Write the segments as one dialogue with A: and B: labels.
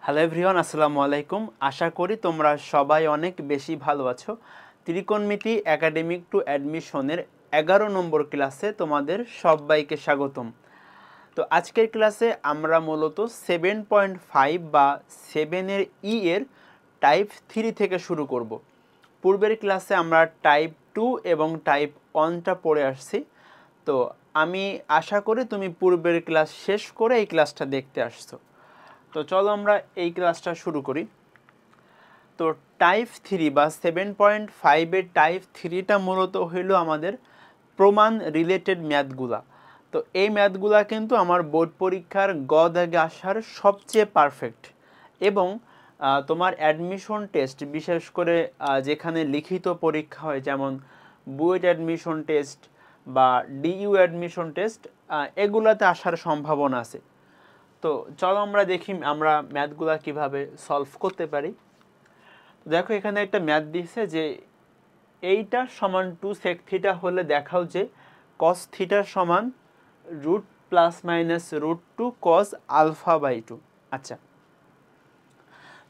A: Hello everyone, আসসালামু আলাইকুম। আশা করি তোমরা সবাই অনেক বেশি ভালো আছো। ত্রিকোণমিতি একাডেমিক টু অ্যাডমিশনের 11 নম্বর ক্লাসে তোমাদের সবাইকে স্বাগতম। তো আজকের ক্লাসে আমরা মূলত 7.5 বা 7-এর ই এর টাইপ 3 থেকে শুরু করব। পূর্বের ক্লাসে আমরা টাইপ 2 এবং টাইপ 1টা পড়ে আসছি। তো আমি আশা করি তুমি পূর্বের ক্লাস শেষ করে এই ক্লাসটা দেখতে আসছো। তো চলো আমরা এই ক্লাসটা শুরু করি। তো টাইপ 3 বা 7.5-এর টাইপ 3টা মূলত হইল আমাদের প্রমাণ রিলেটেড ম্যাথগুলা। তো এই ম্যাথগুলা কিন্তু আমার বোর্ড পরীক্ষার গ দাগে আসার সবচেয়ে পারফেক্ট এবং তোমার অ্যাডমিশন টেস্ট, বিশেষ করে যেখানে লিখিত পরীক্ষা হয়, যেমন বুয়েট অ্যাডমিশন টেস্ট বা ডিইউ অ্যাডমিশন টেস্ট, এগুলাতে আসার সম্ভাবনা আছে। তো চলো আমরা দেখি আমরা ম্যাথগুলা কিভাবে সলভ করতে পারি। দেখো এখানে একটা ম্যাথ দিচ্ছে যে এইটা সমান 2 sec থিটা হলে দেখাও যে cos থিটা সমান রুট প্লাস মাইনাস √2 cos α/2। আচ্ছা,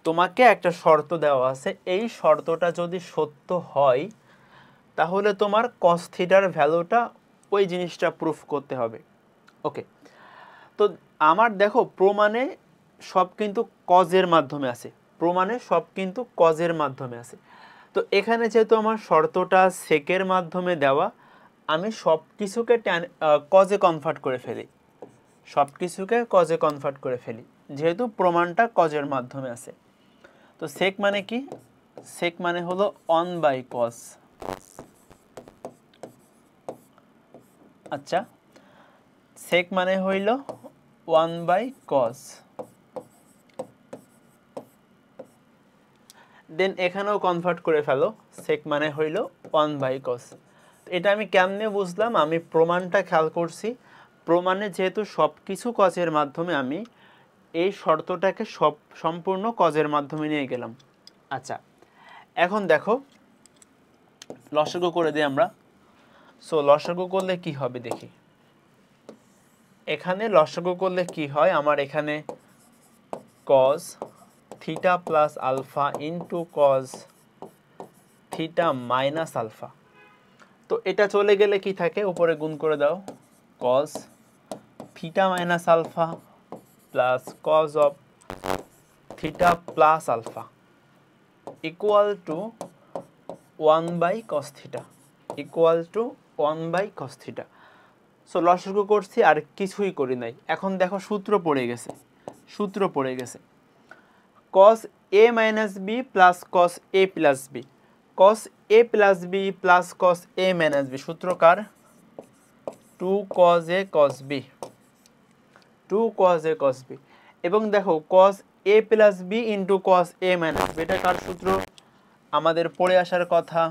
A: তোমাকে একটা শর্ত দেওয়া আছে, এই শর্তটা যদি সত্য হয় তাহলে তোমার cos থিটার ভ্যালুটা ওই জিনিসটা প্রুফ করতে হবে। ওকে, তো আমার দেখো প্রমাণে সব কিন্তু কজের মাধ্যমে আছে, প্রমাণে সব কিন্তু কজের মাধ্যমে আছে। তো এখানে যেহেতু আমার শর্তটা সেকের মাধ্যমে দেওয়া, আমি সব কিছুকে কজে কনভার্ট করে ফেলি, সব কিছুকে কজে কনভার্ট করে ফেলি যেহেতু প্রমাণটা কজের মাধ্যমে আছে। তো সেক মানে কি? সেক মানে হলো 1/cos। আচ্ছা, সেক মানে হইল 1/cos। দেন এখানেও কনভার্ট করে ফেলো, সেক মানে হইল 1/cos। এটা আমি কেমনে বুঝলাম? আমি প্রমাণটা খেয়াল করছি, প্রমাণে যেহেতু সব কিছু কজের মাধ্যমে, আমি এই শর্তটাকে সম্পূর্ণ কজের মাধ্যমে নিয়ে গেলাম। আচ্ছা, এখন দেখো লসাগু করে দিই আমরা। সো লসাগু করলে কি হবে দেখি। এখানে লসাগু করলে কি হয়, আমার এখানে cos theta plus alpha into cos theta minus alpha. তো এটা চলে গেলে কি থাকে, উপরে গুণ করে দাও, cos theta minus alpha plus cos of theta plus alpha equal to 1/cos theta, equal to 1/cos theta. So লসাগু করছি আর কিছুই করি নাই। এখন দেখো সূত্র পড়ে গেছে, সূত্র পড়ে গেছে cos a minus B plus cos a plus B, cos a plus B plus cos a minus B. সূত্র কার? 2 cos a cos b, 2 cos a cos b। এবং দেখো cos a plus B into cos a minus B, এটা কার সূত্র? আমাদের পড়ে আসার কথা,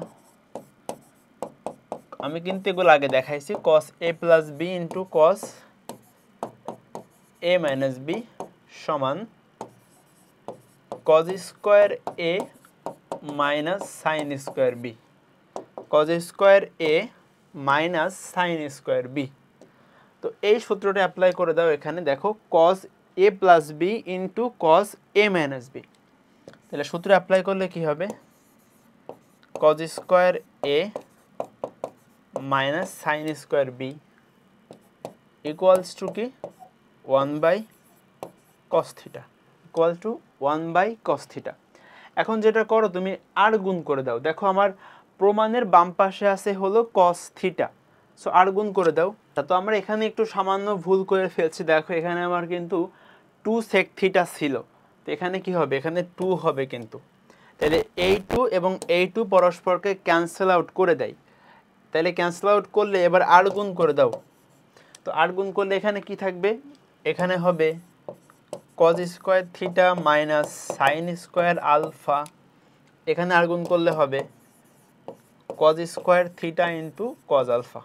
A: আমি কিন্তু এগুলো আগে দেখাইছি। cos a plus B into cos a minus B সমান cos square a minus sine square B, cos square a minus sine square B. তো এই সূত্রটা অ্যাপ্লাই করে দাও এখানে। দেখো cos a plus B into cos a minus B, তাহলে সূত্র অ্যাপ্লাই করলে কি হবে? cos square a minus sine square B equals to কি? 1/cos theta, equal to 1/cos theta. এখন যেটা করো, তুমি আর গুণ করে দাও। দেখো আমার প্রমাণের বাম পাশে আছে হলো cos থিটা, সো আর গুণ করে দাও। তো আমরা এখানে একটু সামান্য ভুল করে ফেলছি। দেখো এখানে আমার কিন্তু 2 sec থিটা ছিল, তো এখানে কি হবে? এখানে 2 হবে কিন্তু। তাহলে এই 2 এবং এই 2 পরস্পরকে ক্যান্সেল আউট করে দেয়। তাহলে ক্যান্সেল আউট করলে এবার আর গুণ করে দাও। তো আর গুণ করলে এখানে কি থাকবে? এখানে হবে cos square theta minus sine square alpha. এখানে আর গুণ করলে হবে cos square theta into cos alpha.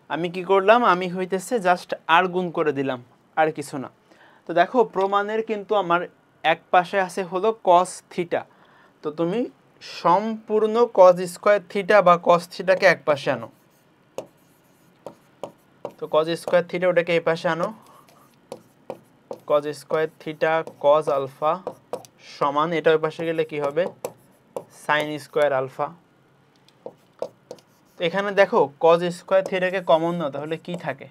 A: আমি কি করলাম? আমি হইতেছে জাস্ট আর গুণ করে দিলাম, আর কিছু না। তো দেখো প্রমাণের কিন্তু আমার এক পাশে আছে হলো cos থিটা, তো তুমি সম্পূর্ণ cos স্কোয়ার থিটা বা cos থিটাকে এক পাশে আনো। তো cos স্কোয়ার থিটা ওটাকে এই পাশে আনো, cos square theta cos alpha সমান, এটা ওই পাশে গেলে কি হবে সাইন স্কোয়ার আলফা। তো এখানে দেখো কজ স্কোয়ার থিটাকে কমন নাও, তাহলে কি থাকে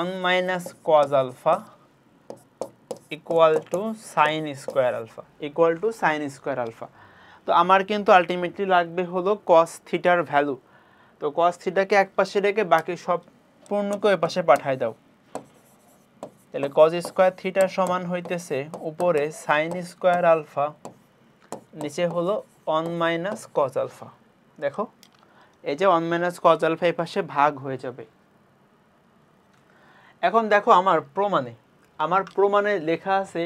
A: 1 minus cos alpha equal to sine square alpha, equal to sine square alpha. তো আমার কিন্তু আলটিমেটলি লাগবে হলো কস থিটার ভ্যালু। তো কস থিটাকে এক পাশে রেখে বাকি সব পূর্ণকে ওই পাশে পাঠায় দাও। তাহলে কজ স্কোয়ার থিটা সমান হইতেছে উপরে সাইন স্কোয়ার আলফা, নিচে হলো 1 মাইনাস কজ আলফা। দেখো এই যে 1 মাইনাস কজ আলফা এই পাশে ভাগ হয়ে যাবে। এখন দেখো আমার প্রমাণে লেখা আছে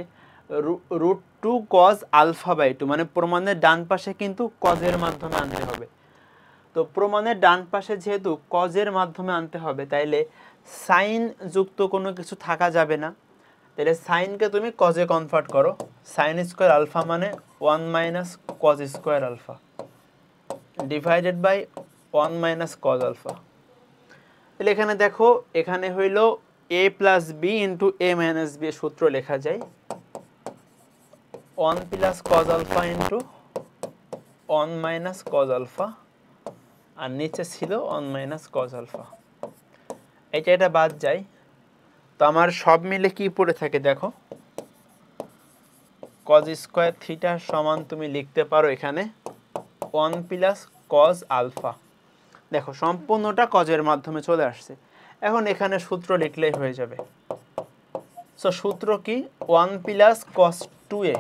A: √2 কজ আলফা বাই 2, মানে প্রমাণের ডান পাশে কিন্তু কজের মাধ্যমে আনতে হবে। তো প্রমাণের ডান পাশে যেহেতু কজের মাধ্যমে আনতে হবে, তাইলে সাইন যুক্ত কোনো কিছু থাকা যাবে না। তাহলে সাইনকে তুমি কজে কনভার্ট করো, সাইন স্কোয়ার আলফা মানে 1 minus cos square alpha divided by 1 minus cos alpha. তাহলে এখানে দেখো এখানে হইল a plus B into a minus B সূত্র লেখা যায় 1 plus cos alpha into 1 minus cos alpha, আর নিচে ছিল 1 মাইনাস কজ আলফা। এটা বাদ যায়, তো আমার সব মিলে কি পড়ে থাকে দেখো কজ স্কোয়ার থিটা সমান তুমি লিখতে পারো এখানে 1 প্লাস কজ আলফা। দেখো সম্পূর্ণটা কজের মাধ্যমে চলে আসছে। এখন এখানে সূত্র লিখলেই হয়ে যাবে। সো সূত্র কি 1 plus cos 2a,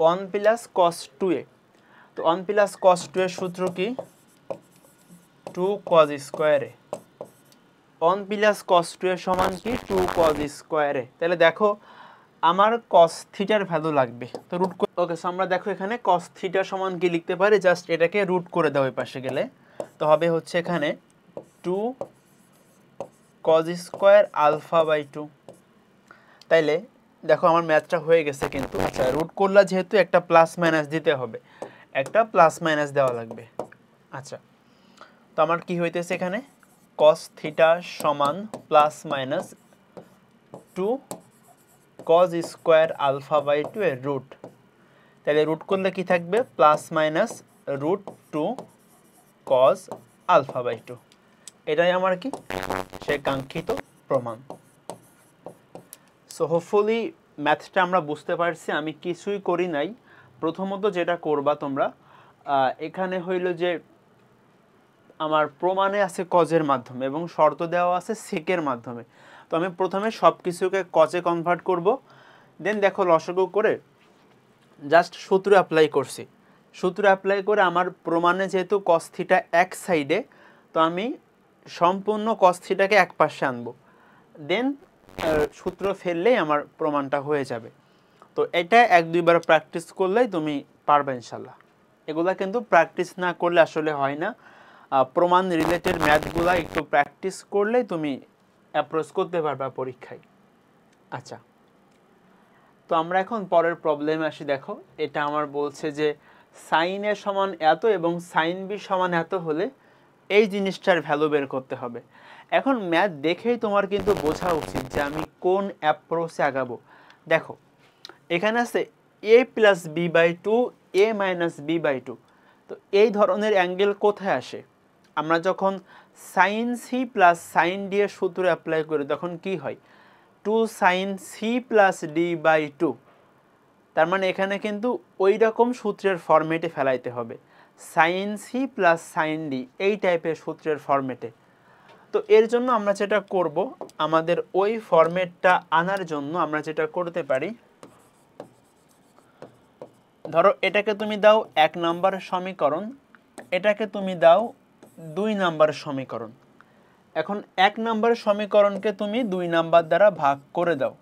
A: 1 plus cos 2a। তো 1 প্লাস কস 2 এর সূত্র কি 2 কজ স্কোয়ারে, 1 প্লাস কস 2 এর সমান কি 2 কজ স্কোয়ারে। তাহলে দেখো আমার কস থিটার ভ্যালু লাগবে, তো রুট ওকে। সো আমরা দেখো এখানে কস থিটা সমান কি লিখতে পারি, জাস্ট এটাকে রুট করে দাও ওই পাশে গেলে, তো হবে হচ্ছে এখানে 2 কজ স্কোয়ার আলফা বাই 2। তাইলে দেখো আমার ম্যাথটা হয়ে গেছে কিন্তু। আচ্ছা রুট করলা যেহেতু একটা প্লাস মাইনাস দিতে হবে, একটা প্লাস মাইনাস দেওয়া লাগবে। আচ্ছা তো আমার কি হইতেছে এখানে কস থিটা সমান plus minus 2 cos square alpha by 2 এর রুট। তাহলে রুট করলে কি থাকবে plus minus √2 cos alpha by 2। এটাই আমার কি সেই কাঙ্ক্ষিত প্রমাণ। সো হোপফুলি ম্যাথটা আমরা বুঝতে পারছি, আমি কিছুই করি নাই। প্রথমত যেটা করবা তোমরা এখানে হইল যে আমার প্রমাণে আছে কজের মাধ্যমে এবং শর্ত দেওয়া আছে সেকের মাধ্যমে। তো আমি প্রথমে সব কিছুকে কজে কনভার্ট করব, দেন দেখো লসাগু করে জাস্ট সূত্র অ্যাপ্লাই করছি। সূত্র অ্যাপ্লাই করে আমার প্রমাণে যেহেতু কস থিটা এক সাইডে, তো আমি সম্পূর্ণ কস থিটাকে এক পাশে আনবো, দেন সূত্র ফেললেই আমার প্রমাণটা হয়ে যাবে। তো এটা 1-2বার প্র্যাকটিস করলেই তুমি পারবে ইনশাল্লাহ। এগুলা কিন্তু প্র্যাকটিস না করলে আসলে হয় না। প্রমাণ রিলেটেড ম্যাথগুলা একটু প্র্যাকটিস করলেই তুমি অ্যাপ্রোচ করতে পারবা পরীক্ষায়। আচ্ছা তো আমরা এখন পরের প্রবলেমে আসি। দেখো এটা আমার বলছে যে সাইন এ সমান এত এবং সাইন বি সমান এত হলে এই জিনিসটার ভ্যালু বের করতে হবে। এখন ম্যাথ দেখেই তোমার কিন্তু বোঝা উচিত যে আমি কোন অ্যাপ্রোচে আগাবো। দেখো এখানে আছে a plus B by 2 a minus B by 2। তো এই ধরনের অ্যাঙ্গেল কোথায় আসে? আমরা যখন sine C plus sine D এর সূত্র অ্যাপ্লাই করি তখন কি হয় 2 sine C plus D by 2। তার মানে এখানে কিন্তু ওই রকম সূত্রের ফরম্যাটে ফেলাইতে হবে, sine C plus sine D এই টাইপের সূত্রের ফরম্যাটে। তো এর জন্য আমরা যেটা করব, আমাদের ওই ফরম্যাটটা আনার জন্য আমরা যেটা করতে পারি, ধরো এটাকে তুমি দাও 1 নাম্বার সমীকরণ, এটাকে তুমি দাও 2 নাম্বার সমীকরণ। এখন 1 নাম্বার সমীকরণকে তুমি 2 নাম্বার দ্বারা ভাগ করে দাও,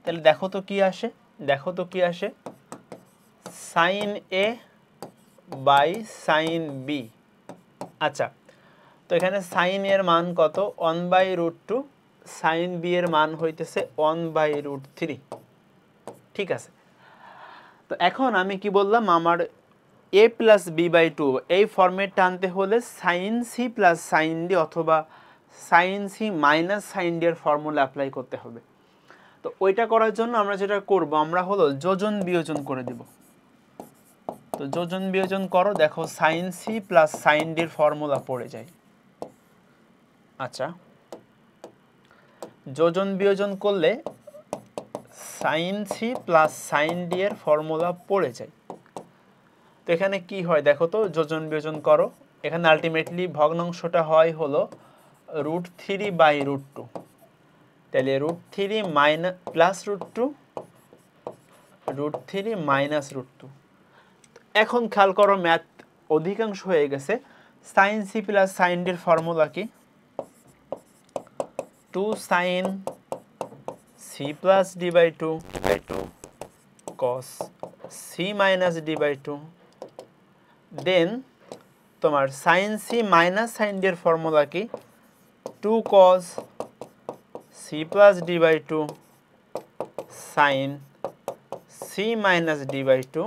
A: তাহলে দেখো তো কি আসে sine A by sine B. আচ্ছা তো এখানে সাইন এর মান কত 1/√2, সাইন বি এর মান হইতেছে 1/√3। ঠিক আছে, তো এখন আমি কি বললাম, আমার a প্লাস বি বাই 2 এই ফরম্যাটটা আনতে হলে sine C plus sine d অথবা sine C minus sine D এর ফর্মুলা অ্যাপ্লাই করতে হবে। তো ওইটা করার জন্য আমরা যেটা করব, আমরা হলো যোজন বিয়োজন করে দেব। তো যোজন বিয়োজন করো, দেখো sine C plus sine D এর ফর্মুলা পড়ে যায়। আচ্ছা, যোজন বিয়োজন করলে sine C plus sine D এর ফর্মুলা পড়ে যায়। তো এখানে কি হয় দেখো তো, যোজন বিয়োজন করো, এখানে আলটিমেটলি ভগ্নাংশটা হয় হলো √3/√2। তাহলে √3 মাইনাস প্লাস √2, √3 মাইনাস √2। এখন খেয়াল করো, ম্যাথ অধিকাংশ হয়ে গেছে। Sine C plus sine D এর ফর্মুলা কি? 2 sine C plus D by 2 cos C minus D by 2। Then তোমার sine C minus sine D এর ফর্মুলা কি? 2 cos C plus D by 2 sine C minus D by 2।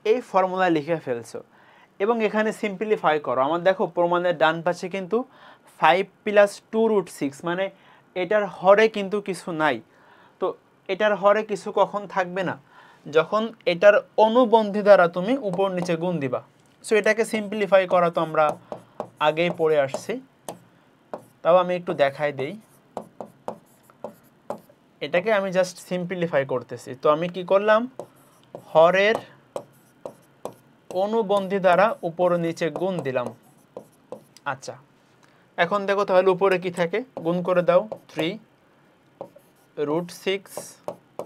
A: এই formula লিখে ফেলছো এবং এখানে সিম্পলিফাই করো। আমার দেখো প্রমাণের ডান পাশে কিন্তু 5 প্লাস 2√6, মানে এটার হরে কিন্তু কিছু নাই। তো এটার হরে কিছু কখন থাকবে না? যখন এটার অনুবন্ধী দ্বারা তুমি উপর নিচে গুণ দিবা। সো এটাকে সিম্পলিফাই করা তো আমরা আগেই পড়ে আসছি, তাও আমি একটু দেখাই দেই। এটাকে আমি জাস্ট সিম্পলিফাই করতেছি। তো আমি কি করলাম, হরের অনুবন্ধী দ্বারা উপর নিচে গুণ দিলাম। আচ্ছা, এখন দেখো তাহলে উপরে কি থাকে, গুণ করে দাও। 3√6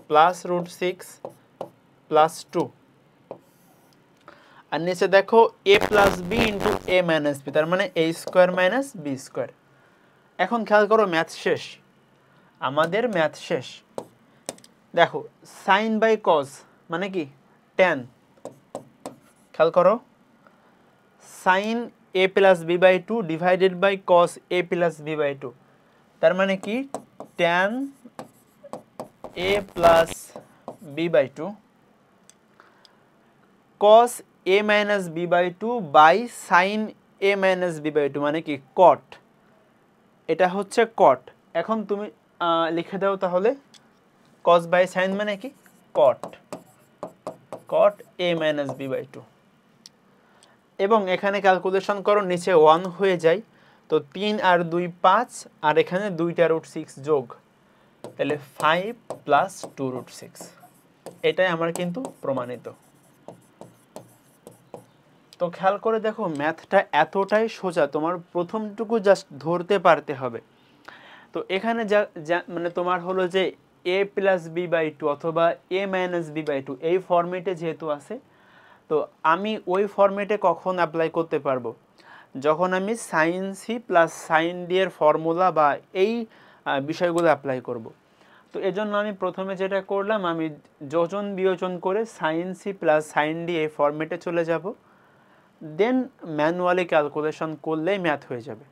A: প্লাস √6 প্লাস 2, আর নিচে দেখো a plus B into a minus B, তার মানে a square minus B square. এখন খেয়াল করো, ম্যাথ শেষ, আমাদের ম্যাথ শেষ। দেখো সাইন বাই কস মানে কি? ট্যান। খেয়াল করো, sine a plus B by 2 divided by cos a plus B by 2, তার মানে কি? Tan a plus B by 2 cos a minus B by 2 by sine a minus B by 2, মানে কি? কট। এটা হচ্ছে কট। এখন তুমি লিখে দাও তাহলে, কস বাই সাইন মানে কি? কট, কট a মাইনাস বি বাই 2। এবং এখানে ক্যালকুলেশন করো, নিচে 1 হয়ে যায়। তো 3 আর 2 5, আর এখানে 2টা √6 যোগ, তাহলে 5 প্লাস 2√6। এটাই আমার কিন্তু প্রমাণিত। তো খেয়াল করে দেখো, ম্যাথটা এতটাই সোজা, তোমার প্রথমটুকু জাস্ট ধরতে পারতে হবে। তো এখানে যা মানে তোমার হলো যে a প্লাস বি বাই 2 অথবা a মাইনাস বি বাই 2 এই ফর্মেটে যেহেতু আছে, তো আমি ওই ফর্মেটে কখন অ্যাপ্লাই করতে পারবো? যখন আমি sine C plus sine D এর ফর্মুলা বা এই বিষয়গুলো অ্যাপ্লাই করব। তো এজন্য আমি প্রথমে যেটা করলাম, আমি যোজন বিয়োজন করে sine C plus sine D এই ফর্মেটে চলে যাব। দেন ম্যানুয়ালি ক্যালকুলেশন করলেই ম্যাথ হয়ে যাবে।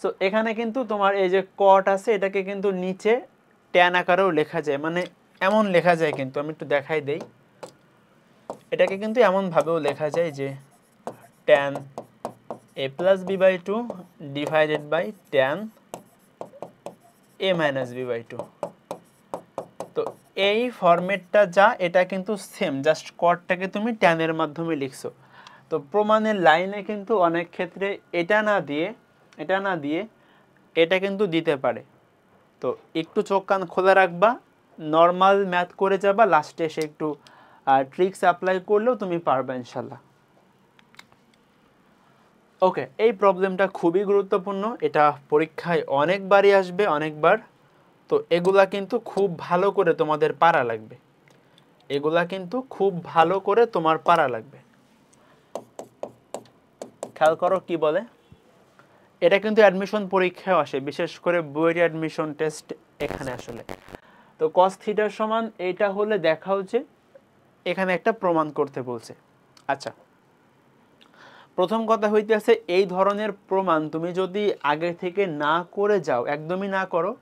A: সো এখানে কিন্তু তোমার এই যে কট আছে, এটাকে কিন্তু নিচে ট্যান আকারেও লেখা যায়, মানে এমন লেখা যায়, কিন্তু আমি একটু দেখাই দেই। এটাকে কিন্তু এমনভাবেও লেখা যায় যে tan a plus B by 2 divided by tan a minus B by 2। তো এই ফরম্যাটটা যা, এটা কিন্তু সেম, জাস্ট কটটাকে তুমি ট্যানের মাধ্যমে লিখছো। তো প্রমাণের লাইনে কিন্তু অনেক ক্ষেত্রে এটা না দিয়ে এটা কিন্তু দিতে পারে। তো একটু চোখ কান খোলা রাখবা, নর্মাল ম্যাথ করে যাবা, লাস্টে এসে একটু ট্রিক্স অ্যাপ্লাই করলেও তুমি পারবে ইনশাল্লাহ। ওকে, এই প্রবলেমটা খুবই গুরুত্বপূর্ণ, এটা পরীক্ষায় অনেকবারই আসবে, অনেকবার। তো এগুলা কিন্তু খুব ভালো করে তোমাদের পারা লাগবে, এগুলা কিন্তু খুব ভালো করে তোমার পারা লাগবে। খেয়াল করো কি বলে, এটা কিন্তু অ্যাডমিশন পরীক্ষায় আসে, বিশেষ করে বুয়েট অ্যাডমিশন টেস্ট এখানে আসলে। তো কস থিটার সমান এইটা হলে দেখাও যে এখানে একটা প্রমাণ করতে বলছে। আচ্ছা, প্রথম কথা হইতেছে, এই ধরনের প্রমাণ তুমি যদি আগে থেকে না করে যাও, একদমই না করো,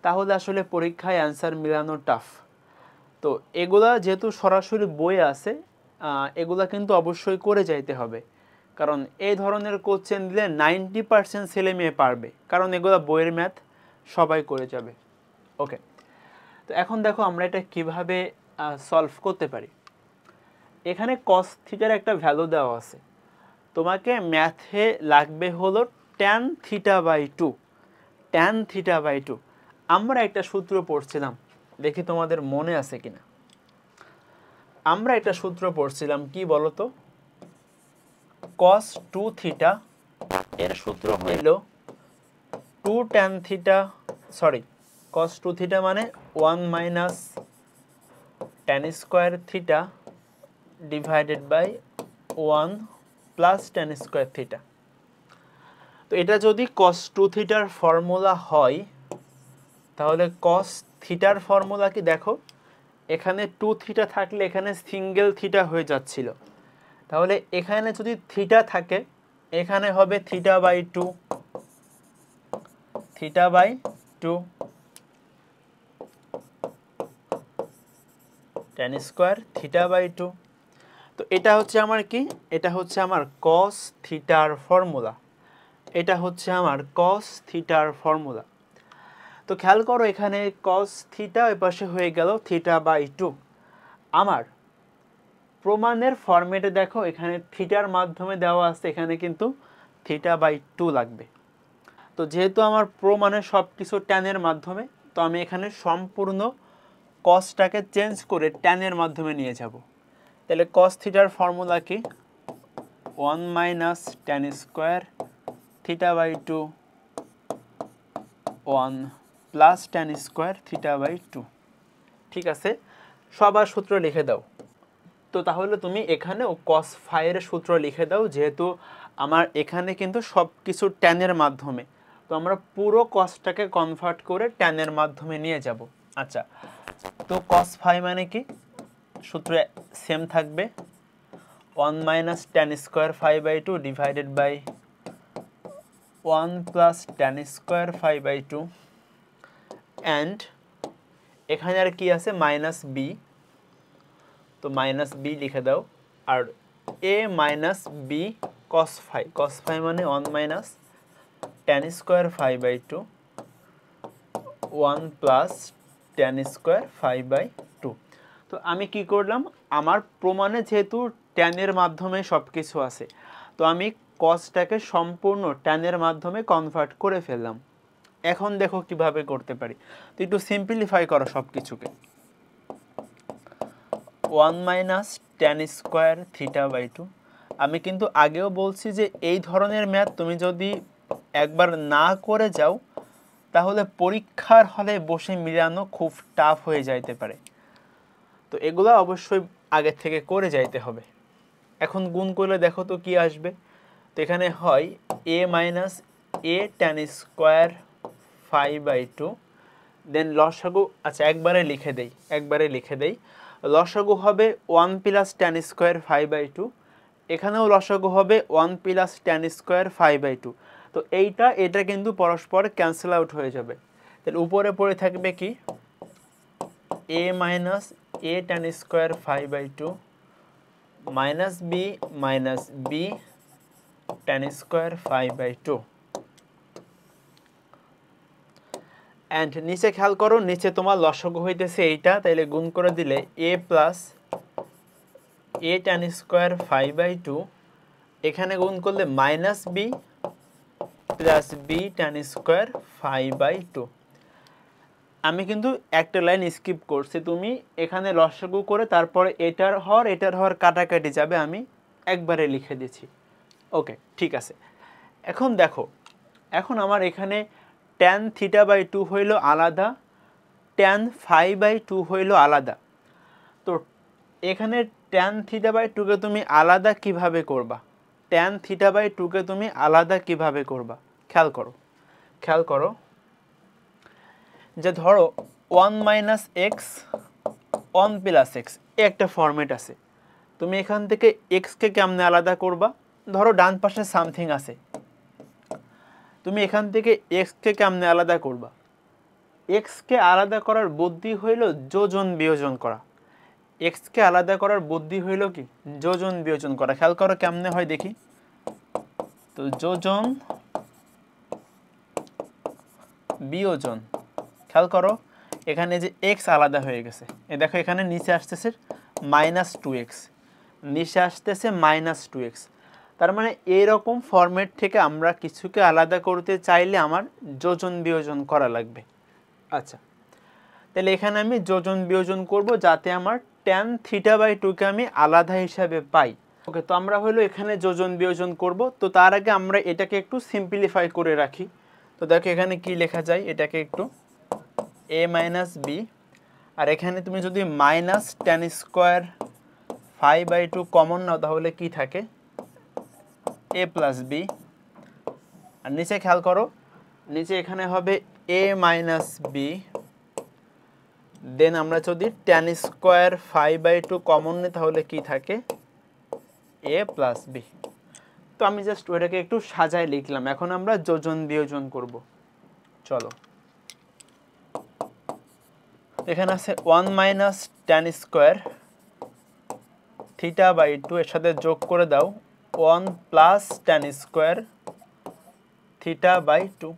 A: তাহলে আসলে পরীক্ষায় অ্যান্সার মিলানো টাফ। তো এগুলা যেহেতু সরাসরি বই আছে, এগুলা কিন্তু অবশ্যই করে যাইতে হবে। কারণ এই ধরনের কোশ্চেন দিলে 90% ছেলে মেয়ে পারবে, কারণ এগুলো বইয়ের ম্যাথ সবাই করে যাবে। ওকে, তো এখন দেখো আমরা এটা কিভাবে সলভ করতে পারি। এখানে cos থিটার একটা ভ্যালু দেওয়া আছে, তোমাকে ম্যাথে লাগবে হলো tan θ/2, tan θ/2। আমরা একটা সূত্র পড়ছিলাম, দেখি তোমাদের মনে আছে কিনা। আমরা একটা সূত্র পড়ছিলাম, কি বলতো? cos 2θ এর সূত্র হইল 2 tan θ, সরি, cos 2θ মানে 1 minus tan square θ divided by 1 plus tan square θ। তো এটা যদি cos 2θ এর ফর্মুলা হয়, তাহলে cos থিটার ফর্মুলা কি দেখো, এখানে 2θ থাকলে এখানে সিঙ্গেল θ হয়ে যাচ্ছিল, তাহলে এখানে যদি θ থাকে এখানে হবে θ/2, θ/2 tan স্কয়ার θ/2। তো এটা হচ্ছে আমার কি, এটা হচ্ছে আমার cos থিটার ফর্মুলা, এটা হচ্ছে আমার cos থিটার ফর্মুলা। তো খেয়াল করো এখানে cos থিটা ওই পাশে হয়ে গেল θ/2। আমার প্রমাণের ফরম্যাটে দেখো এখানে থিটার মাধ্যমে দেওয়া আছে, এখানে কিন্তু θ/2 লাগবে। তো যেহেতু আমার প্রমাণে সব কিছু ট্যানের মাধ্যমে, তো আমি এখানে সম্পূর্ণ কসটাকে চেঞ্জ করে ট্যানের মাধ্যমে নিয়ে যাব। তাহলে cos থিটার ফর্মুলা কি, 1 minus tan square θ/2 1 plus tan square θ/2। ঠিক আছে, সবার সূত্র লিখে দাও। তো তাহলে তুমি এখানেও cos phi এর সূত্র লিখে দাও, যেহেতু আমার এখানে কিন্তু সব কিছু ট্যানের মাধ্যমে, তো আমরা পুরো কসটাকে কনভার্ট করে ট্যানের মাধ্যমে নিয়ে যাব। আচ্ছা, তো cos phi মানে কি, সূত্র সেম থাকবে 1 minus tan square phi/2 divided by 1 plus tan square phi/2 and এখানে আর কি আছে মাইনাস বি, তো মাইনাস বি লিখে দাও। আর এ minus b cos phi, cos phi মানে 1 minus tan square phi/2 1 plus tan square phi/2। তো আমি কি করলাম, আমার প্রমাণে যেহেতু ট্যানের মাধ্যমে সব কিছু আছে, তো আমি কসটাকে সম্পূর্ণ ট্যানের মাধ্যমে কনভার্ট করে ফেললাম। এখন দেখো কিভাবে করতে পারি, তো একটু সিম্পলিফাই করো সব কিছুকে। 1 মাইনাস tan স্কয়ার θ/2। আমি কিন্তু আগেও বলছি যে এই ধরনের ম্যাথ তুমি যদি একবার না করে যাও, তাহলে পরীক্ষার হলে বসে মিলানো খুব টাফ হয়ে যাইতে পারে। তো এগুলো অবশ্যই আগে থেকে করে যাইতে হবে। এখন গুণ করলে দেখো তো কি আসবে, তো এখানে হয় a minus a tan square phi/2, দেন লসাগু, আচ্ছা একবারে লিখে দেই, লসাগু হবে 1 প্লাস tan স্কয়ার phi/2, এখানেও লসাগু হবে 1 প্লাস tan স্কয়ার phi/2। তো এটা কিন্তু পরস্পর ক্যান্সেল আউট হয়ে যাবে, তাহলে উপরে পড়ে থাকবে কি a minus a tan square phi/2 minus b tan square phi/2। And নিচে খেয়াল করো, নিচে তোমার লসাগু হইতেছে এইটা, তাইলে গুণ করে দিলে a plus a tan square phi/2, এখানে গুণ করলে minus b plus b tan square phi/2। আমি কিন্তু একটা লাইন স্কিপ করছি, তুমি এখানে লসাগু করে তারপরে এটার হর কাটাকাটি যাবে, আমি একবারে লিখে দিচ্ছি। ওকে, ঠিক আছে। এখন দেখো, এখন আমার এখানে tan θ/2 হইল আলাদা, tan phi/2 হইল আলাদা। তো এখানে tan θ/2 কে তুমি আলাদা কিভাবে করবা, tan θ/2 কে তুমি আলাদা কিভাবে করবা, খেয়াল করো যে ধরো 1 মাইনাস এক্স 1 প্লাস এক্স, একটা ফরম্যাট আছে। তুমি এখান থেকে এক্সকে কেমনে আলাদা করবা, ধরো ডান পাশে সামথিং আছে, তুমি এখান থেকে এক্সকে কেমনে আলাদা করবা, এক্সকে আলাদা করার বুদ্ধি হইল যোজন বিয়োজন করা। এক্সকে আলাদা করার বুদ্ধি হইল কি যোজন বিয়োজন করা। খেয়াল করো কেমনে হয় দেখি, তো যোজন বিয়োজন, খেয়াল করো এখানে যে এক্স আলাদা হয়ে গেছে, এ দেখো এখানে নিচে আসতেছে -2x, নিচে আসতেছে -2x। তার মানে এইরকম ফরম্যাট থেকে আমরা কিছুকে আলাদা করতে চাইলে আমার যোজন বিয়োজন করা লাগবে। আচ্ছা, তাহলে এখানে আমি যোজন বিয়োজন করব যাতে আমার tan θ/2 কে আমি আলাদা হিসাবে পাই। ওকে, তো আমরা হলো এখানে যোজন বিয়োজন করব। তো তার আগে আমরা এটাকে একটু সিম্পলিফাই করে রাখি। তো দেখো এখানে কি লেখা যায়, এটাকে একটু a - b, আর এখানে তুমি যদি -tan² φ/2 কমন নাও তাহলে কি থাকে, a + b, আর নিচে খেয়াল করো নিচে এখানে হবে a - b, দেন আমরা যদি tan² φ/2 কমন নিই তাহলে কি থাকে, a + b। তো আমি জাস্ট ওইটাকে একটু সাজায় লিখলাম। এখন আমরা যোজন বিয়োজন করব। চলো, এখানে আছে 1 - tan² θ/2, এর সাথে যোগ করে দাও 1 + tan² θ/2।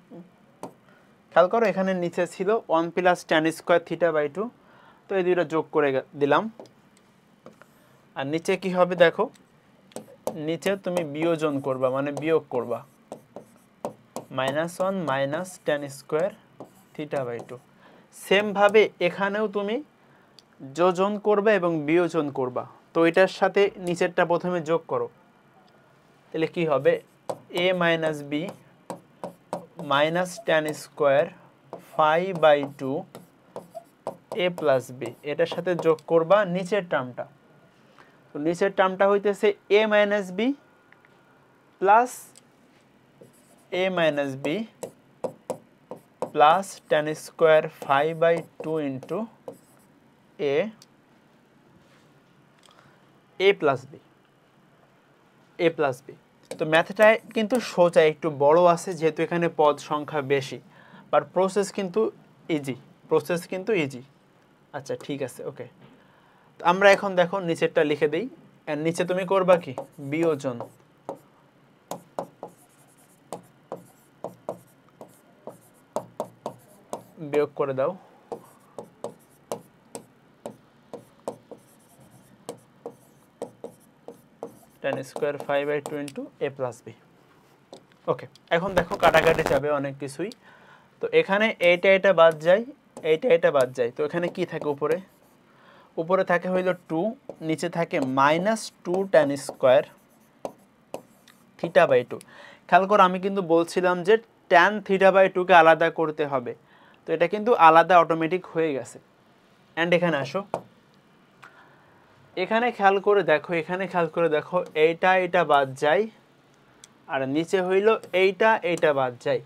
A: খেয়াল করো এখানে নিচে ছিল 1 + tan² θ/2, তো এই দুইটা যোগ করে দিলাম। আর নিচে কি হবে দেখো, নিচে তুমি বিয়োজন করবা মানে বিয়োগ করবা, -1 - tan² θ/2। সেম ভাবে এখানেও তুমি যোজন করবে এবং বিয়োজন করবা। তো এটার সাথে নিচেরটা প্রথমে যোগ করো, তাহলে কি হবে, a - b tan² φ/2 a + b, এটার সাথে যোগ করবা নিচের টার্মটা। তো নিচের টার্মটা হইতেছে a - b plus a - b plus tan² φ/2 into a + b, a + b। তো ম্যাথটা কিন্তু সোজা, একটু বড় আছে যেহেতু এখানে পদ সংখ্যা বেশি, বাট প্রসেস কিন্তু ইজি। আচ্ছা ঠিক আছে, ওকে। তো আমরা এখন দেখো নিচেরটা লিখে দেই, এর নিচে তুমি করবা কি, বিয়োজন। বিয়োগ করে দাও, tan² φ/2 ইন্টু a + b। ওকে, এখন দেখো কাটাকাটি যাবে অনেক কিছুই। তো এখানে এটা বাদ যায়, এটা বাদ যায়। তো এখানে কি থাকে, উপরে থাকে হইল 2, নিচে থাকে -2 tan² θ/2। খেয়াল করো আমি কিন্তু বলছিলাম যে tan θ/2 কে আলাদা করতে হবে, তো এটা কিন্তু আলাদা অটোমেটিক হয়ে গেছে। অ্যান্ড এখানে আসো, এখানে খেয়াল করে দেখো এটা বাদ যায়, আর নিচে হইল এইটা বাদ যায়।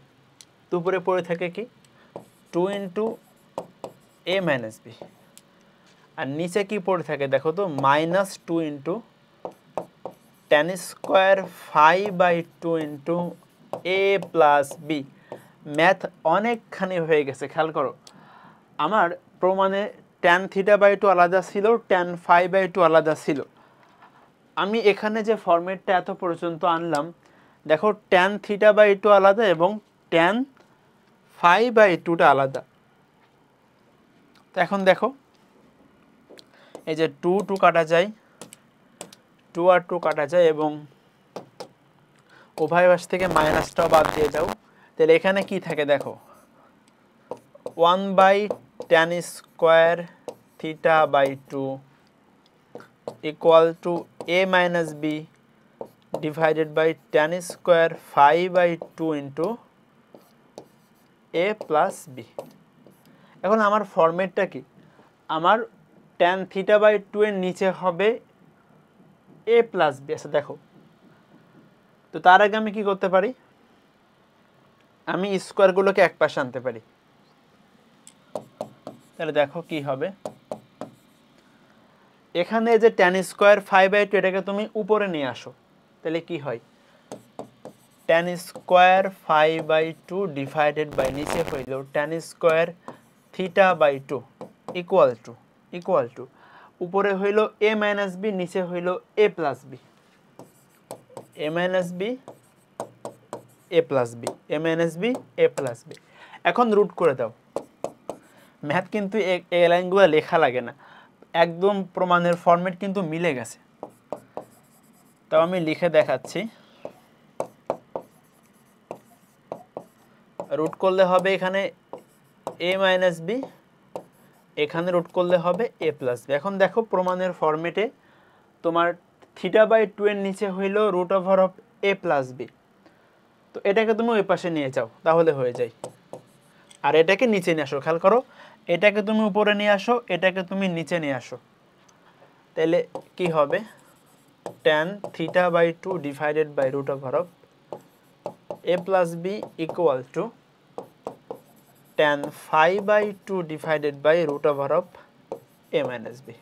A: তো উপরে পড়ে থাকে কি, 2 ইন্টু a - b, আর নিচে কি পড়ে থাকে দেখো তো, -2 into tan² φ/2 into a + b। Math অনেকখানি হয়ে গেছে। খেয়াল করো আমার প্রমাণে tan θ/2 আলাদা ছিল, tan φ/2 আলাদা ছিল। আমি এখানে যে ফরম্যাটটা এত পর্যন্ত আনলাম, দেখো tan θ/2 আলাদা এবং tan φ/2টা আলাদা। তো এখন দেখো এই যে 2 কাটা যায়, 2 আর 2 কাটা যায়, এবং উভয় পাশ থেকে মাইনাসটাও বাদ দিয়ে দাও। তাহলে এখানে কি থাকে দেখো, 1/tan² θ/2 = a - b divided by tan² φ/2 into a + b। এখন আমার ফরম্যাটটা কি, আমার tan θ/2 এর নিচে হবে a + b। আচ্ছা দেখো, তো তার আগে আমি কি করতে পারি, আমি স্কোয়ারগুলোকে এক পাশে আনতে পারি। তাহলে দেখো কি হবে, এখানে যে tan² φ/2 এটাকে তুমি উপরে নিয়ে আসো, তাহলে কি হয়, tan² φ/2 ডিভাইডেড বাই নিচে হইল tan² θ/2 ইকুয়াল টু উপরে হইল a - b, নিচে হইল a + b। a - b A plus B, A minus B, A plus B. এখন রুট করে দাও। ম্যাথ কিন্তু এই লাইনগুলো লেখা লাগে না, একদম প্রমাণের ফরম্যাট কিন্তু মিলে গেছে। তাও আমি লিখে দেখাচ্ছি। রুট করলে হবে এখানে এ মাইনাস বি, এখানে রুট করলে হবে এ প্লাস বি। এখন দেখো প্রমাণের ফরম্যাটে তোমার থিটা বাই 2 এর নিচে হইল root over of A plus B. তো এটাকে তুমি ওই পাশে নিয়ে যাও, তাহলে হয়ে যায়। আর এটাকে নিচে নিয়ে আসো, খেয়াল করো, এটাকে তুমি উপরে নিয়ে আসো, এটাকে তুমি নিচে নিয়ে আসো, তাহলে কি হবে, tan theta by 2 divided by root over of A plus B equal to tan phi by 2 divided by root over of A minus B.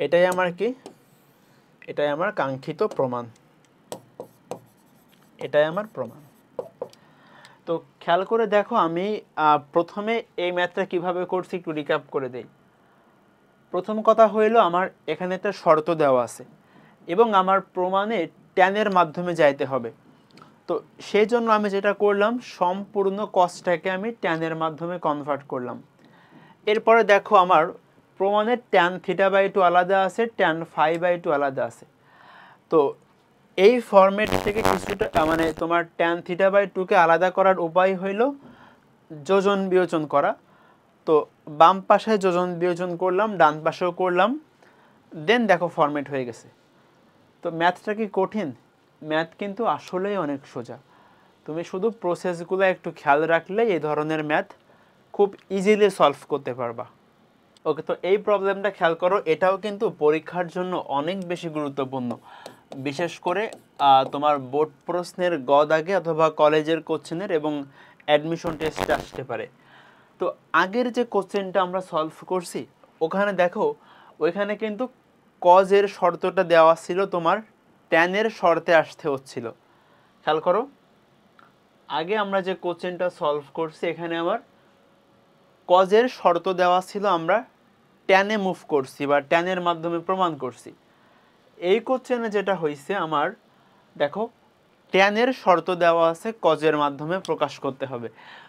A: এটাই আমার কি, এটাই আমার কাঙ্ক্ষিত প্রমাণ, এটাই আমার প্রমাণ। তো খেয়াল করে দেখো, আমি প্রথমে এই ম্যাথটা কিভাবে করছি একটু রিক্যাপ করে দেই। প্রথম কথা হইলো, আমার এখানে একটা শর্ত দেওয়া আছে এবং আমার প্রমাণে ট্যানের মাধ্যমে যাইতে হবে। তো সেই জন্য আমি যেটা করলাম, সম্পূর্ণ কসটাকে আমি ট্যানের মাধ্যমে কনভার্ট করলাম। এরপরে দেখো আমার প্রমাণে ট্যান থিটা বাই 2 আলাদা আছে, ট্যান ফাই বাই 2 আলাদা আছে। তো এই ফরম্যাট থেকে কিছুটা মানে তোমার ট্যান থিটা বাই 2কে আলাদা করার উপায় হইল যোজন বিয়োজন করা। তো বাম পাশে যোজন বিয়োজন করলাম, ডান পাশেও করলাম, দেন দেখো ফরম্যাট হয়ে গেছে। তো ম্যাথটা কি কঠিন? ম্যাথ কিন্তু আসলেই অনেক সোজা। তুমি শুধু প্রসেসগুলো একটু খেয়াল রাখলে এই ধরনের ম্যাথ খুব ইজিলি সলভ করতে পারবা। ওকে, তো এই প্রবলেমটা খেয়াল করো, এটাও কিন্তু পরীক্ষার জন্য অনেক বেশি গুরুত্বপূর্ণ, বিশেষ করে তোমার বোর্ড প্রশ্নের গ দাগে অথবা কলেজের কোশ্চেনের এবং অ্যাডমিশন টেস্টে আসতে পারে। তো আগের যে কোশ্চেনটা আমরা সলভ করছি, ওখানে দেখো ওইখানে কিন্তু কজের শর্তটা দেওয়া ছিল, তোমার ট্যানের শর্তে আসতে হচ্ছিল। খেয়াল করো, আগে আমরা যে কোশ্চেনটা সলভ করছি এখানে আমার কজের শর্ত দেওয়া ছিল, আমরা ট্যানে মুভ করছি বা ট্যানের মাধ্যমে প্রমাণ করছি। এই কোশ্চেনে যেটা হয়েছে আমার, দেখো ট্যানের শর্ত দেওয়া আছে, কজের মাধ্যমে প্রকাশ করতে হবে।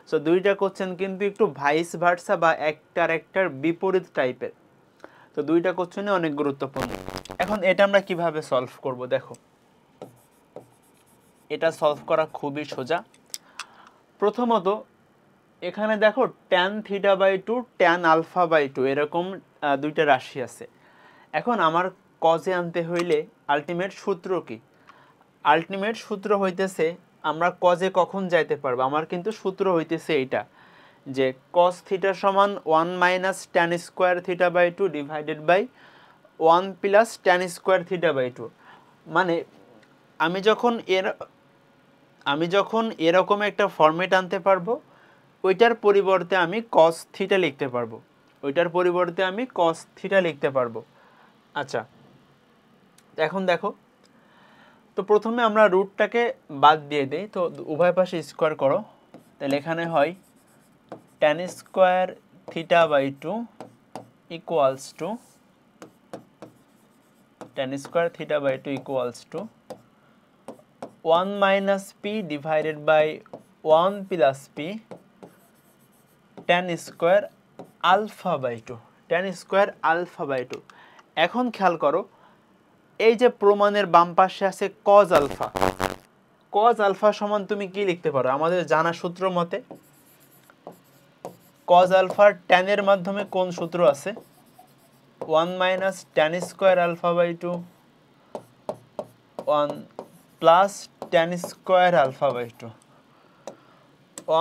A: সো দুইটা কোশ্চেন কিন্তু একটু ভাইস ভার্সা বা একটার বিপরীত টাইপের। তো দুইটা কোশ্চেনে অনেক গুরুত্বপূর্ণ। এখন এটা আমরা কিভাবে সলভ করব, দেখো এটা সলভ করা খুবই সোজা। প্রথমত এখানে দেখো tan theta by 2, tan alpha by 2 এরকম দুইটা রাশি আছে। এখন আমার কজে আনতে হইলে আলটিমেট সূত্র কি? আলটিমেট সূত্র হইতেছে, আমরা কজে কখন যাইতে পারবো, আমার কিন্তু সূত্র হইতেছে এইটা, যে cos থিটা সমান 1 minus tan square theta by 2 divided by 1 plus tan square theta by 2। মানে আমি যখন এরকম একটা ফরম্যাট আনতে পারবো, ওইটার পরিবর্তে আমি cos থিটা লিখতে পারবো, ওইটার পরিবর্তে আমি cos থিটা লিখতে পারবো। আচ্ছা, এখন দেখো, তো প্রথমে আমরা রুটটাকে বাদ দিয়ে দিই, তো উভয় পাশে স্কোয়ার করো, তাহলে এখানে হয় tan square theta by 2 equals to tan square theta by 2 equals to 1 minus P divided by 1 plus P tan square alpha by 2, tan square alpha by 2। এখন খেয়াল করো, এই যে প্রমাণের বাম পাশে আছে কজ আলফা, কজ আলফা সমান তুমি কি লিখতে পারো, আমাদের জানা সূত্র মতে কজ আলফার ট্যানের মাধ্যমে কোন সূত্র আছে, 1 minus tan square alpha by 2 1 plus tan square alpha by 2,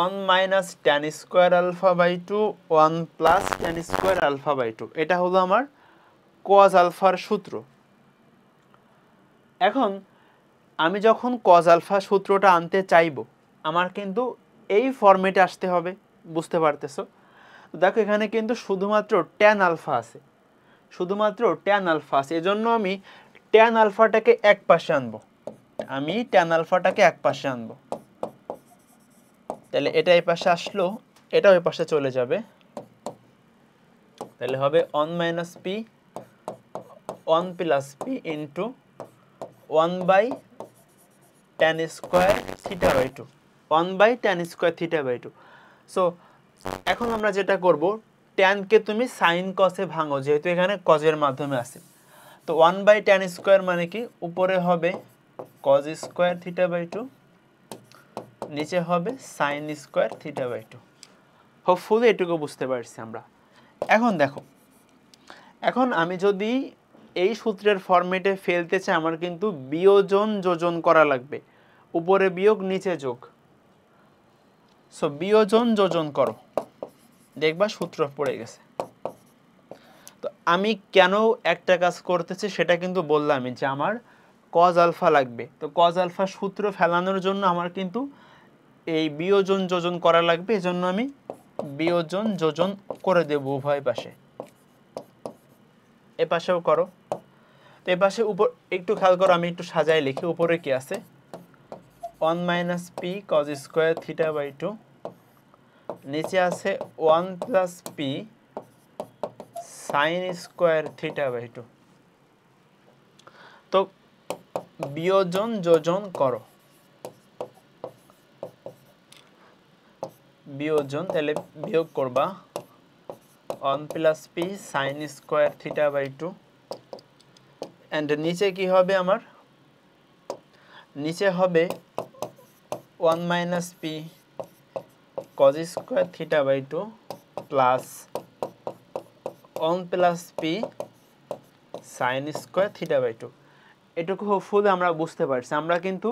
A: 1 minus tan square alpha by 2 1 plus tan square alpha by 2। এটা হলো আমার কজ আলফার সূত্র। এখন আমি যখন কজ আলফা সূত্রটা আনতে চাইব, আমার কিন্তু এই ফরম্যাটে আসতে হবে, বুঝতে পারতেছো? দেখো এখানে কিন্তু শুধুমাত্র ট্যান আলফা আছে, শুধুমাত্র ট্যান আলফা আছে, এজন্য আমি ট্যান আলফাটাকে এক পাশে আনবো, আমি ট্যান আলফাটাকে এক পাশে আনবো। তাহলে এটা এই পাশে আসলো, এটা ওই পাশে চলে যাবে, তাহলে হবে 1 minus P 1 plus P into 1 by tan square theta by 2, 1/tan square theta by 2। So এখন আমরা যেটা করব, tan কে তুমি sin cos এ ভাঙো, যেহেতু এখানে cos এর মাধ্যমে আছে। তো 1/tan স্কয়ার মানে কি, উপরে হবে cos স্কয়ার থিটা বাই 2, নিচে হবে sin square theta by 2। Hopefully এটুকু বুঝতে পারছি আমরা। এখন দেখো, এখন আমি যদি এই সূত্রের ফরম্যাটে ফেলতে চাই, আমার কিন্তু বিয়োজন যোজন করা লাগবে, উপরে বিয়োগ নিচে যোগ। সো বিয়োজন যোজন করো, দেখবা সূত্র পড়ে গেছে। তো আমি কেন একটা কাজ করতেছি সেটা কিন্তু বললামই, যে আমার cos আলফা লাগবে। তো cos আলফা সূত্র ফেলানোর জন্য আমার কিন্তু এই বিয়োজন যোজন করা লাগবে, এজন্য আমি বিয়োজন যোজন করে দেব উভয় পাশে। এ পাশেও করো। তো এ পাশে উপর একটু খেয়াল করো, আমি একটু সাজাই লিখি। উপরে কি আছে, 1 minus P cos square theta by 2, নিচে আছে 1 plus P sin square theta by 2। তো বিয়োজন যোজন করো, বিয়োজন, তাহলে বিয়োগ করবা 1 plus P sin square theta by 2, and নিচে কি হবে আমার, নিচে হবে 1 minus P cos square theta by 2 plus 1 plus P sin square theta by 2। এটুকু হোপফুলি আমরা বুঝতে পারছি। আমরা কিন্তু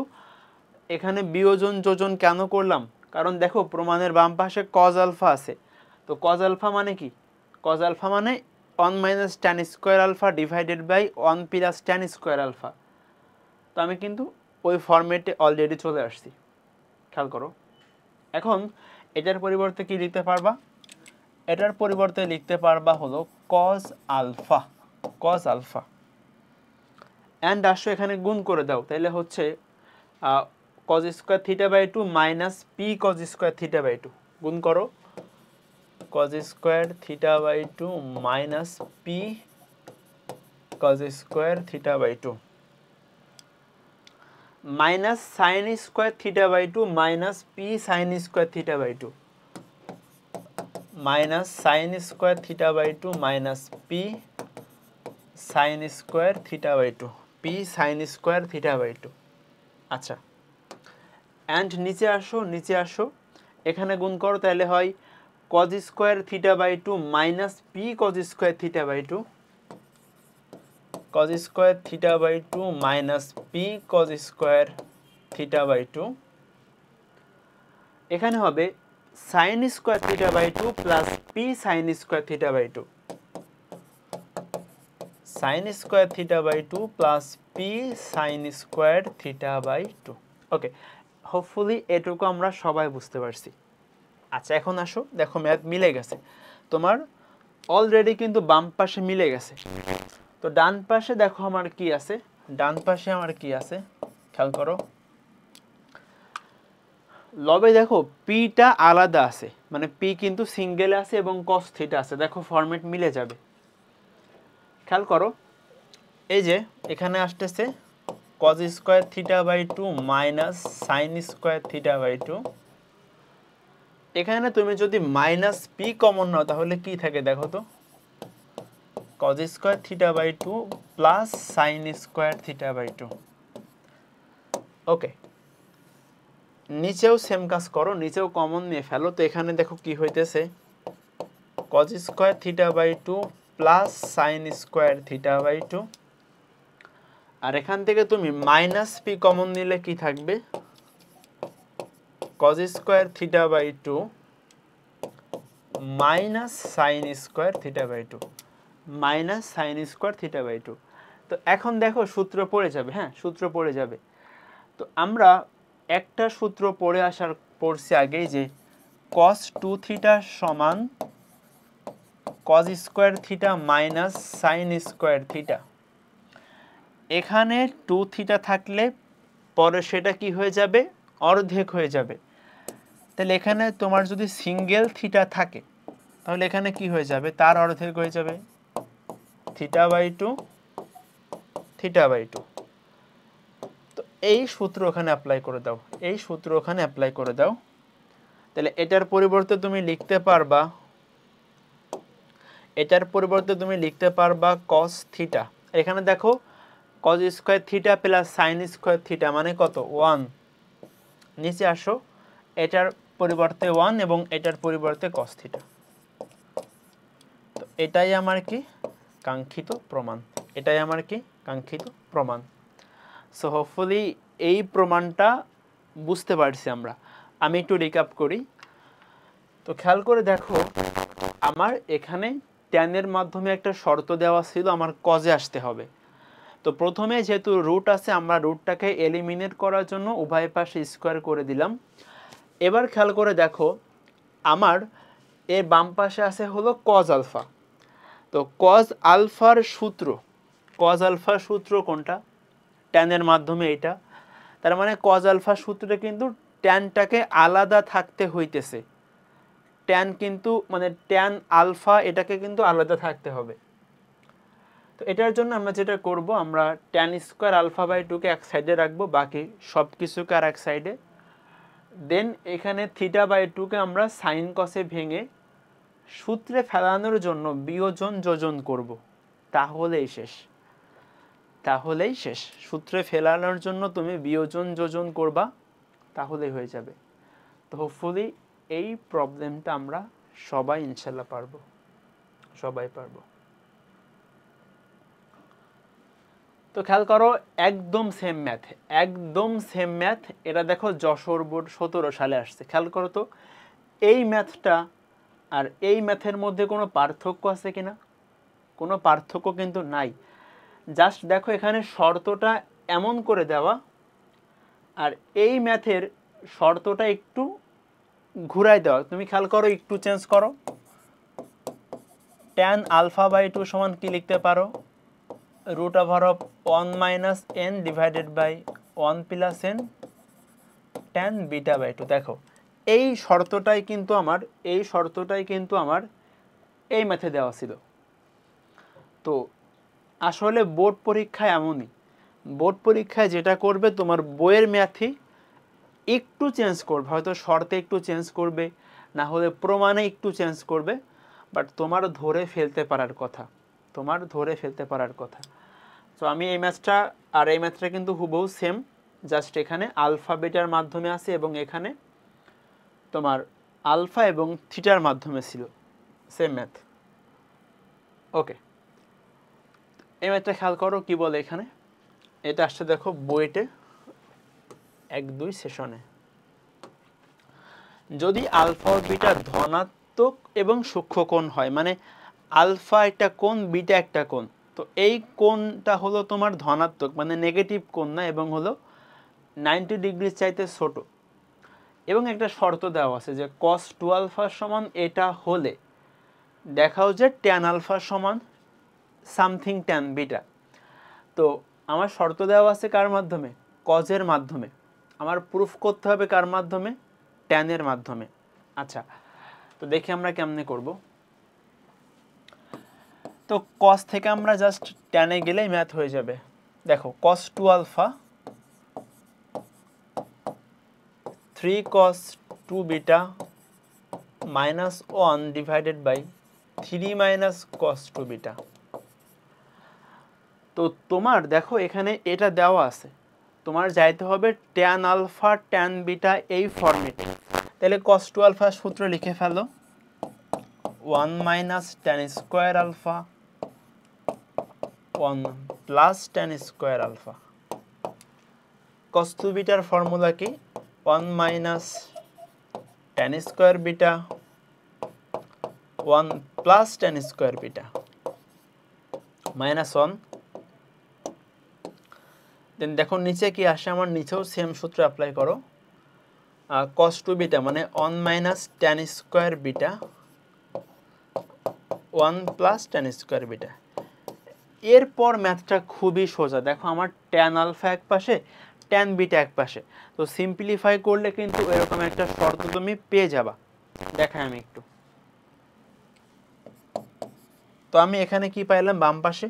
A: এখানে বিয়োজন যোজন কেন করলাম, কারণ দেখো প্রমাণের বাম পাশে cos আলফা আছে। তো cos আলফা মানে কি, cos আলফা মানে 1 minus tan square alpha divided by 1 plus tan square alpha. তো আমি কিন্তু ওই ফরম্যাটে অলরেডি চলে আসছি, খেয়াল করো। এখন এটার পরিবর্তে কি লিখতে পারবা, এটার পরিবর্তে লিখতে পারবা হলো cos alpha, cos alpha. And আসো এখানে গুণ করে দাও, তাহলে হচ্ছে cos square theta by 2 minus P cos square theta by 2, গুণ করো cos square theta by 2 minus P cos square theta by 2, minus sin square theta by 2 minus p sin square theta by 2, minus sin square theta by 2 minus p sin square theta by 2, p sin square theta by 2। আচ্ছা, and নিচে আসো, নিচে আসো, এখানে গুণ করো, তাহলে হয় cos square theta by 2 minus P cos square theta by 2, cos square theta by 2 minus P cos square theta by 2। এখানে হবে sin square theta by 2 plus P sin square theta by 2, sin square theta by 2 plus P sin square theta by 2। Okay, hopefully এটুকু আমরা সবাই বুঝতে পারছি। আচ্ছা, এখন আসো, দেখো ম্যাথ মিলে গেছে তোমার, অলরেডি কিন্তু বাম পাশে মিলে গেছে। তো ডান পাশে দেখো আমার কি আছে, ডান পাশে আমার কি আছে খেয়াল করো। লবে দেখো পিটা আলাদা আছে, মানে পি কিন্তু সিঙ্গেল আছে এবং cos থিটা আছে। দেখো ফরম্যাট মিলে যাবে, খেয়াল করো। এই যে এখানে আসতেছে cos square theta by 2 minus sin square theta by 2। এখানে তুমি যদি মাইনাস পি কমন নাও তাহলে কি থাকে দেখো তো, cos square theta by 2 plus sin square theta by 2। Okay, নিচেও সেম কাজ করো, নিচেও কমন নিয়ে ফেলো। তো এখানে দেখো কি হইতেছে, cos square theta by 2 plus sin square theta by 2। আর এখান থেকে তুমি মাইনাস পি কমন নিলে কি থাকবে, cos square theta by 2 minus sin square theta by 2, minus sin square theta by 2। তো এখন দেখো সূত্র পড়ে যাবে, হ্যাঁ সূত্র পড়ে যাবে। তো আমরা একটা সূত্র পড়ছি আগেই, যে cos 2 থিটা সমান cos square theta minus sin square theta. এখানে 2 থিটা থাকলে পরে সেটা কি হয়ে যাবে, অর্ধেক হয়ে যাবে। তাহলে এখানে তোমার যদি সিঙ্গেল থিটা থাকে তাহলে এখানে কি হয়ে যাবে, তার অর্ধেক হয়ে যাবে থিটা বাই 2 থিটা বাই 2। তো এই সূত্র ওখানে অ্যাপ্লাই করে দাও, এই সূত্র ওখানে অ্যাপ্লাই করে দাও। তাহলে এটার পরিবর্তে তুমি লিখতে পারবা, এটার পরিবর্তে তুমি লিখতে পারবা cos থিটা। এখানে দেখো cos square theta plus sin square theta মানে কত 1। নিচে আসো, এটার পরিবর্তে 1 এবং এটার পরিবর্তে cos থিটা। তো এটাই আমার কি কাঙ্ক্ষিত প্রমাণ, এটাই আমার কি কাঙ্ক্ষিত প্রমাণ। সো হোপফুলি এই প্রমাণটা বুঝতে পারছি আমরা। আমি একটু রিক্যাপ করি। তো খেয়াল করে দেখো, আমার এখানে ট্যানের মাধ্যমে একটা শর্ত দেওয়া ছিল আমার কজে আসতে হবে। তো প্রথমে যেহেতু রুট আছে, আমরা রুটটাকে এলিমিনেট করার জন্য উভয় পাশে স্কোয়ার করে দিলাম। এবার খেয়াল করে দেখো, আমার এর বাম পাশে আছে হলো কজ আলফা। তো কজ আলফার সূত্র, কজ আলফার সূত্র কোনটা? ট্যানের মাধ্যমে এটা। তার মানে কজ আলফা সূত্রে কিন্তু ট্যানটাকে আলাদা থাকতে হইতেছে। ট্যান কিন্তু মানে ট্যান আলফা এটাকে কিন্তু আলাদা থাকতে হবে। তো এটার জন্য আমরা যেটা করব, আমরা ট্যান স্কোয়ার আলফা বাই 2 কে এক সাইডে রাখবো, বাকি সব কিছুকে আর এক সাইডে। দেন এখানে থিটা বাই 2 কে আমরা সাইন কসে ভেঙে সূত্রে ফেলানোর জন্য বিয়োজন যোজন করব। তাহলেই শেষ, তাহলেই শেষ। সূত্রে ফেলানোর জন্য তুমি বিয়োজন যোজন করবা, তাহলেই হয়ে যাবে। তো হোপফুলি এই প্রবলেমটা আমরা সবাই ইনশাল্লাহ পারবো, সবাই পারবো। তো খেয়াল করো, একদম সেম ম্যাথ, একদম সেম ম্যাথ। এটা দেখো যশোর বোর্ড 17 সালে আসছে। খেয়াল করো তো, এই ম্যাথটা আর এই ম্যাথের মধ্যে কোনো পার্থক্য আছে কিনা? কোনো পার্থক্য কিন্তু নাই। জাস্ট দেখো এখানে শর্তটা এমন করে দেওয়া, আর এই ম্যাথের শর্তটা একটু ঘুরাই দেওয়া। তুমি খেয়াল করো, একটু চেঞ্জ করো। ট্যান আলফা বাই 2 সমান কি লিখতে পারো? Root over of 1 minus n divided by 1 plus n tan beta by 2। দেখো এই শর্তটাই কিন্তু আমার, এই শর্তটাই কিন্তু আমার এই ম্যাথে দেওয়া ছিল। তো আসলে বোর্ড পরীক্ষায় এমনই, বোর্ড পরীক্ষায় যেটা করবে, তোমার বইয়ের ম্যাথই একটু চেঞ্জ করবে, হয়তো শর্তে একটু চেঞ্জ করবে, না হলে প্রমাণে একটু চেঞ্জ করবে, বাট তোমার ধরে ফেলতে পারার কথা, তোমার ধরে ফেলতে পারার কথা। তো আমি এই ম্যাথটা আর এই ম্যাথটা কিন্তু হুবহু সেম, জাস্ট এখানে আলফা বেটার মাধ্যমে আছে এবং এখানে তোমার আলফা এবং থিটার মাধ্যমে ছিল, সেম ম্যাথ। ওকে, এই ম্যাথটা খেয়াল করো কি বলে এখানে। এটা আসছে দেখো বইতে 1-2 সেশনে। যদি আলফা ও বিটা ধনাত্মক এবং সূক্ষ্ম কোণ হয়, মানে আলফা একটা কোণ, বিটা একটা কোণ, তো এই কোণটা হলো তোমার ধনাত্মক মানে নেগেটিভ কোণ না, এবং হলো 90 ডিগ্রি চাইতে ছোট, এবং একটা শর্ত দেওয়া আছে যে cos 2 আলফা সমান এটা হলে দেখাও যে tan আলফা সমান সামথিং tan বিটা। তো আমার শর্ত দেওয়া আছে কার মাধ্যমে? cos এর মাধ্যমে। আমার প্রুফ করতে হবে কার মাধ্যমে? tan এর মাধ্যমে। আচ্ছা, তো দেখি আমরা কেমনে করব। তো cos থেকে আমরা জাস্ট tan এ গেলেই ম্যাথ হয়ে যাবে। দেখো cos 2 alpha 3 cos 2 beta minus 1 divided by 3 minus cos 2 beta. তো তোমার দেখো এখানে এটা দেওয়া আছে, তোমার যাইতে হবে tan আলফা tan বিটা এই ফরম্যাটে। তাহলে cos 2 আলফা সূত্র লিখে ফেলো, 1 minus tan square alpha 1 plus tan square alpha. cos 2 বিটার ফর্মুলা কি? 1 minus tan square beta 1 plus tan square beta minus 1। Then দেখো নিচে কি আসে, আমার নিচেও সেম সূত্র অ্যাপ্লাই করো। cos 2 বিটা মানে 1 minus tan square beta 1 plus tan square beta. এরপর ম্যাথটা খুবই সোজা। দেখো আমার tan আলফা এক পাশে, tan বিটা এক পাশে, তো সিম্পলিফাই করলে কিন্তু এরকম একটা শর্ত তুমি পেয়ে যাবা। দেখাই আমি একটু। তো আমি এখানে কি পাইলাম বাম পাশে?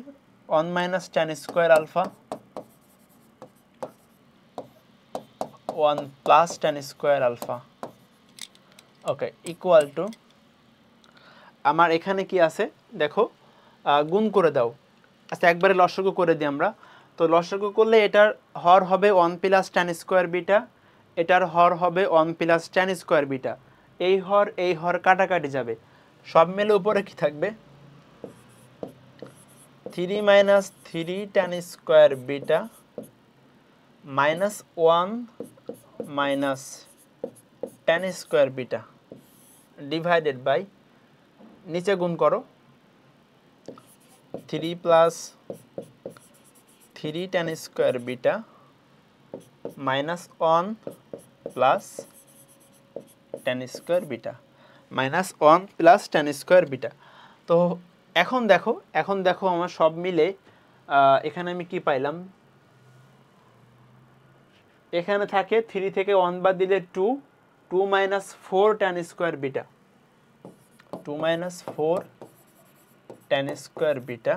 A: 1 minus tan square alpha 1 plus tan square alpha, okay, equal to, আমার এখানে কি আছে দেখো, গুণ করে দাও। আচ্ছা একবারে লসাগু করে দিই আমরা। তো লসাগু করলে এটার হর হবে 1 প্লাস tan স্কোয়ার বিটা, এটার হর হবে 1 প্লাস tan স্কোয়ার বিটা। এই হর কাটাকাটি যাবে, সব মিলে উপরে কি থাকবে, 3 minus 3 tan square beta minus 1 minus tan square beta divided by, নিচে গুণ করো, 3 plus 3 tan square beta minus 1 plus tan square beta minus 1 plus tan square beta. তো এখন দেখো আমার সব মিলে এখানে আমি কি পাইলাম, এখানে থাকে 3 থেকে 1 বাদ দিলে 2 minus 4 tan square beta, 2 minus 4 tan square beta,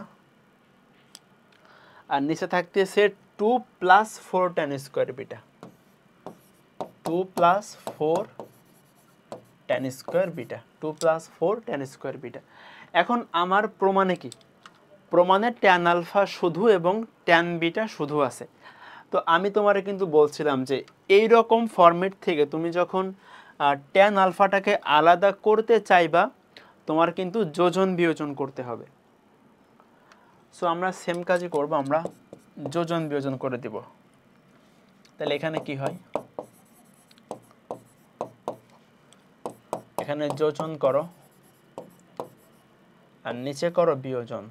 A: আর নিচে থাকতেছে 2 plus 4 tan square beta, 2 plus 4 tan square beta, 2 plus 4 tan square beta. এখন আমার প্রমাণে কি, প্রমাণে tan আলফা শুধু এবং tan বিটা শুধু আছে। তো আমি তোমারে কিন্তু বলছিলাম যে এই রকম ফরম্যাট থেকে তুমি যখন tan আলফাটাকে আলাদা করতে চাইবা, তোমার কিন্তু যোজন বিয়োজন করতে হবে। সো আমরা সেম কাজই করব, আমরা যোজন বিয়োজন করে দিব। তাহলে এখানে কি হয়, এখানে যোজন করো আর নিচে করো বিয়োজন,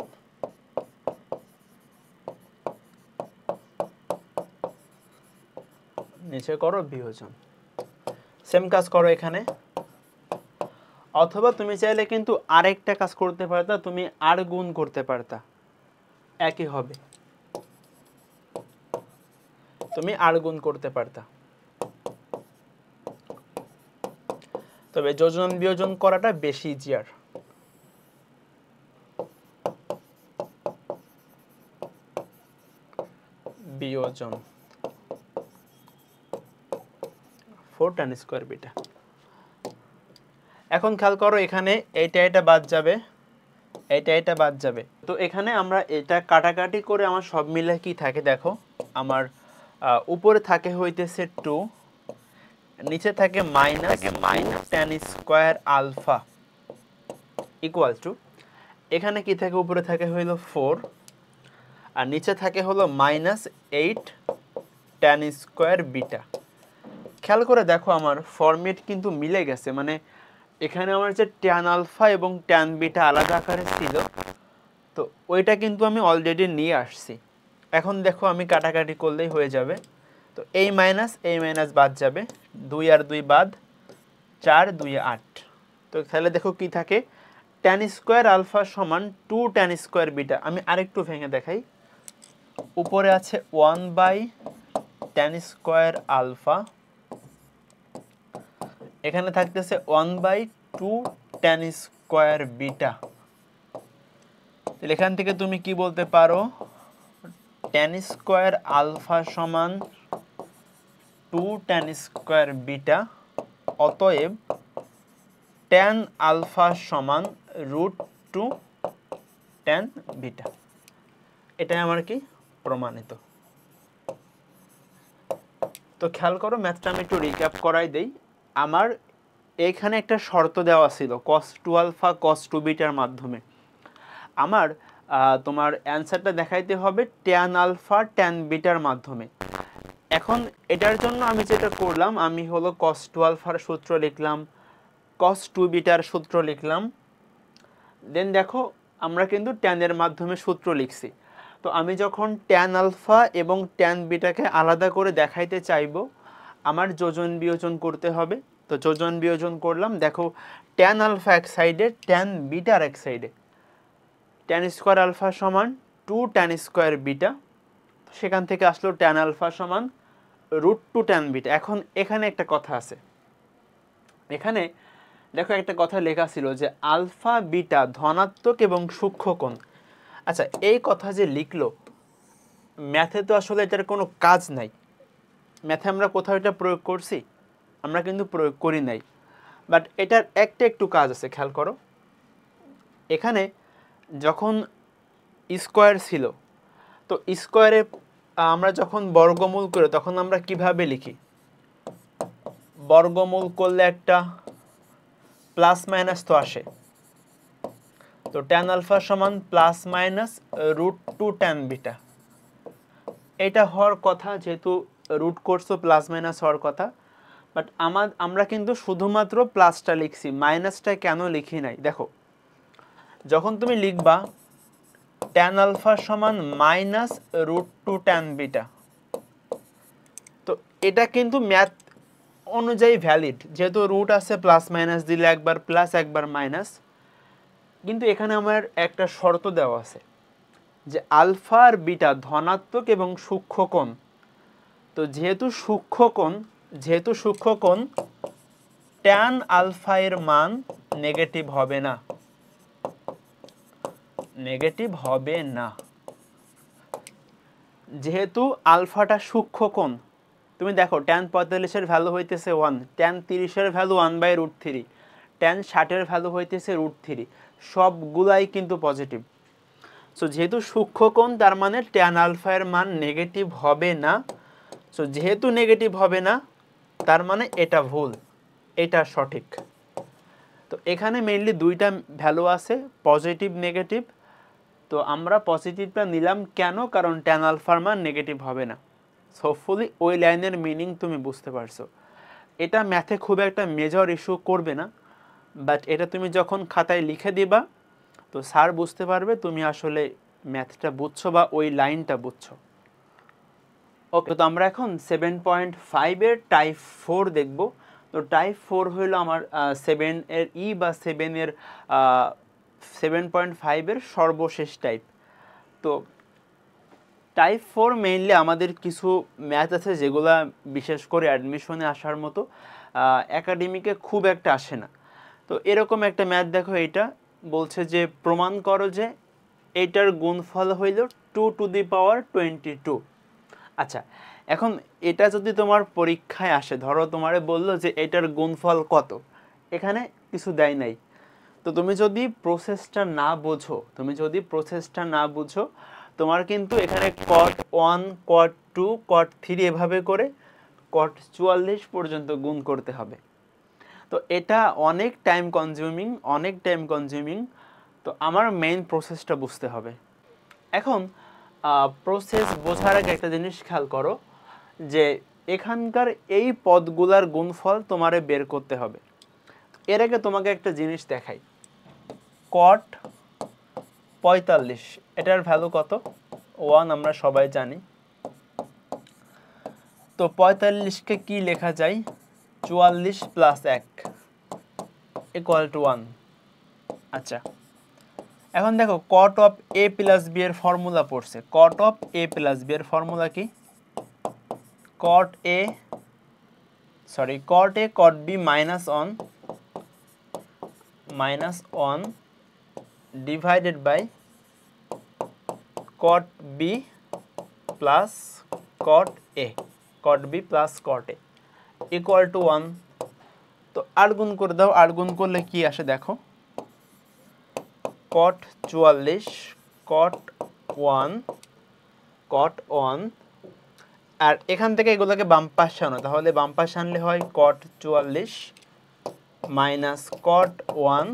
A: নিচে করো বিয়োজন, সেম কাজ করো এখানে। অথবা তুমি চাইলে কিন্তু আরেকটা কাজ করতে পারতা, তুমি আর গুণ করতে পারতা, একই হবে, তুমি আর গুণ করতে পারতা। তবে যোজন বিয়োজন করাটা বেশি ইজিয়ার। বিয়োজন 4 tan স্কোয়ার বিটা। এখন খেয়াল করো এখানে এটা বাদ যাবে, এটা বাদ যাবে। তো এখানে আমরা এটা কাটাকাটি করে আমার সব মিলে কি থাকে দেখো, আমার উপরে থাকে হইতেছে 2, নিচে থাকে minus tan square alpha equal to, এখানে কি থাকে, উপরে থাকে হইলো 4 আর নিচে থাকে হলো মাইনাস 8 tan স্কোয়ার বিটা। খেয়াল করে দেখো আমার ফরম্যাট কিন্তু মিলে গেছে, মানে এখানে আমার যে tan আলফা এবং tan বিটা আলাদা আকারে ছিল, তো ওইটা কিন্তু আমি অলরেডি নিয়ে আসছি। এখন দেখো আমি কাটাকাটি করলেই হয়ে যাবে। তো এই মাইনাস বাদ যাবে, 2 আর 2 বাদ, 4 2 8। তো তাহলে দেখো কি থাকে, tan স্কোয়ার আলফা সমান 2 tan স্কোয়ার বিটা। আমি আরেকটু ভেঙে দেখাই, উপরে আছে 1 বাই tan স্কোয়ার আলফা, এখানে থাকতেছে 1 বাই 2 tan স্কোয়ার বিটা। তাহলে এখান থেকে তুমি কি বলতে পারো, tan স্কোয়ার আলফা সমান 2 tan স্কোয়ার বিটা, অতএব tan আলফা সমান √2 tan বিটা। এটাই আমার কি প্রমাণিত। তো খেয়াল করো ম্যাথটা আমি একটু রিক্যাপ করাই দেই। আমার এইখানে একটা শর্ত দেওয়া ছিল cos 2 আলফা cos 2 বিটার মাধ্যমে। আমার তোমার অ্যান্সারটা দেখাইতে হবে tan আলফা tan বিটার মাধ্যমে। এখন এটার জন্য আমি যেটা করলাম, আমি হলো cos 2 আলফার সূত্র লিখলাম, cos 2 বিটার সূত্র লিখলাম, দেন দেখো আমরা কিন্তু tan এর মাধ্যমে সূত্র লিখছি। তো আমি যখন tan আলফা এবং tan বিটাকে আলাদা করে দেখাইতে চাইবো, আমার যোজন বিয়োজন করতে হবে। তো যোজন বিয়োজন করলাম, দেখো tan আলফা এক সাইডে, tan বিটার এক সাইডে, tan স্কোয়ার আলফা সমান 2 tan স্কোয়ার বিটা, সেখান থেকে আসলো tan আলফা সমান √2 tan বিটা। এখন এখানে একটা কথা আছে, এখানে দেখো একটা কথা লেখা ছিল যে আলফা বিটা ধনাত্মক এবং সূক্ষ্ম কোণ। আচ্ছা এই কথা যে লিখলো, ম্যাথে তো আসলে এটার কোনো কাজ নাই, ম্যাথে আমরা কোথাও এটা প্রয়োগ করছি? আমরা কিন্তু প্রয়োগ করি নাই, বাট এটার একটা একটু কাজ আছে, খেয়াল করো। এখানে যখন স্কোয়ার ছিল, তো স্কোয়ারে আমরা যখন বর্গমূল করি তখন আমরা কিভাবে লিখি? বর্গমূল করলে একটা প্লাস মাইনাস তো আসে, তো ট্যান আলফা সমান প্লাস মাইনাস √2 ট্যান বিটা। এটা হওয়ার কথা, যেহেতু রুট করছো প্লাস মাইনাস হওয়ার কথা, বাট আমরা কিন্তু শুধুমাত্র প্লাসটা লিখছি, মাইনাসটা কেন লিখি নাই? দেখো, যখন তুমি লিখবা ট্যান আলফা সমান মাইনাস √2 ট্যান বিটা, তো এটা কিন্তু ম্যাথ অনুযায়ী ভ্যালিড, যেহেতু রুট আছে, প্লাস মাইনাস দিলে একবার প্লাস একবার মাইনাস। কিন্তু এখানে আমার একটা শর্ত দেওয়া আছে যে আলফা আর বিটা ধনাত্মক এবং সূক্ষ্ম কোণ। তো যেহেতু সূক্ষ্ম কোণ ট্যান আলফা এর মান নেগেটিভ হবে না, যেহেতু আলফাটা সূক্ষ্ম কোণ। তুমি দেখো ট্যান 45-এর ভ্যালু হইতেছে 1, ট্যান 30-এর ভ্যালু 1/√3, ট্যান 60-এর ভ্যালু হইতেছে √3, সবগুলাই কিন্তু পজিটিভ। সো যেহেতু সূক্ষ্ম কোণ, তার মানে ট্যান আলফা এর মান নেগেটিভ হবে না। সো যেহেতু নেগেটিভ হবে না, তার মানে এটা ভুল, এটা সঠিক। তো এখানে মেইনলি দুইটা ভ্যালু আছে, পজিটিভ নেগেটিভ। তো আমরা পজিটিভটা নিলাম কেন? কারণ ট্যান আলফার মান নেগেটিভ হবে না। হোপফুলি ওই লাইনের মিনিং তুমি বুঝতে পারছো। এটা ম্যাথে খুব একটা মেজর ইস্যু করবে না, বাট এটা তুমি যখন খাতায় লিখে দিবা, তো স্যার বুঝতে পারবে তুমি আসলে ম্যাথটা বুঝছো বা ওই লাইনটা বুঝছো। ওকে, তো আমরা এখন 7.5-এর টাইপ 4 দেখব। তো টাইপ 4 হইলো আমার 7-এর ই বা 7-এর 7.5-এর সর্বশেষ টাইপ। তো টাইপ 4 মেইনলি আমাদের কিছু ম্যাথ আছে যেগুলা বিশেষ করে অ্যাডমিশনে আসার মতো, একাডেমিকে খুব একটা আসে না। তো এরকম একটা ম্যাথ দেখো, এইটা বলছে যে প্রমাণ করো যে এইটার গুণফল হইল 2^22। আচ্ছা, এখন এটা যদি তোমার পরীক্ষায় আসে, ধরো তোমারে বললো যে এটার গুণফল কত, এখানে কিছু দেয় নাই। তো তুমি যদি প্রসেসটা না বুঝো, তোমার কিন্তু এখানে cot 1, cot 2, cot 3 এভাবে করে cot 44 পর্যন্ত গুণ করতে হবে। তো এটা অনেক টাইম কনজিউমিং। তো আমার মেইন প্রসেসটা বুঝতে হবে। এখন প্রসেস বোঝার আগে একটা জিনিস খেয়াল করো, যে এখানকার এই পদগুলার গুণফল তোমারে বের করতে হবে। এর আগে তোমাকে একটা জিনিস দেখাই, cot 45, এটার ভ্যালু কত? 1, আমরা সবাই জানি। তো 45-কে কি লেখা যায়? 44 + 1 = 1। আচ্ছা, এখন দেখো cot of a + b এর ফর্মুলা পড়ছে। cot of a + b এর ফর্মুলা কি? cot a cot b -1 divided by cot b plus cot a equal to 1। তো আর গুণ করে দাও, আর গুণ করলে কি আসে দেখো, cot 44 cot 1 আর এখান থেকে এগুলোকে বাম পাশে আনো, তাহলে বাম পাশে আনলে হয় cot 44 minus cot 1,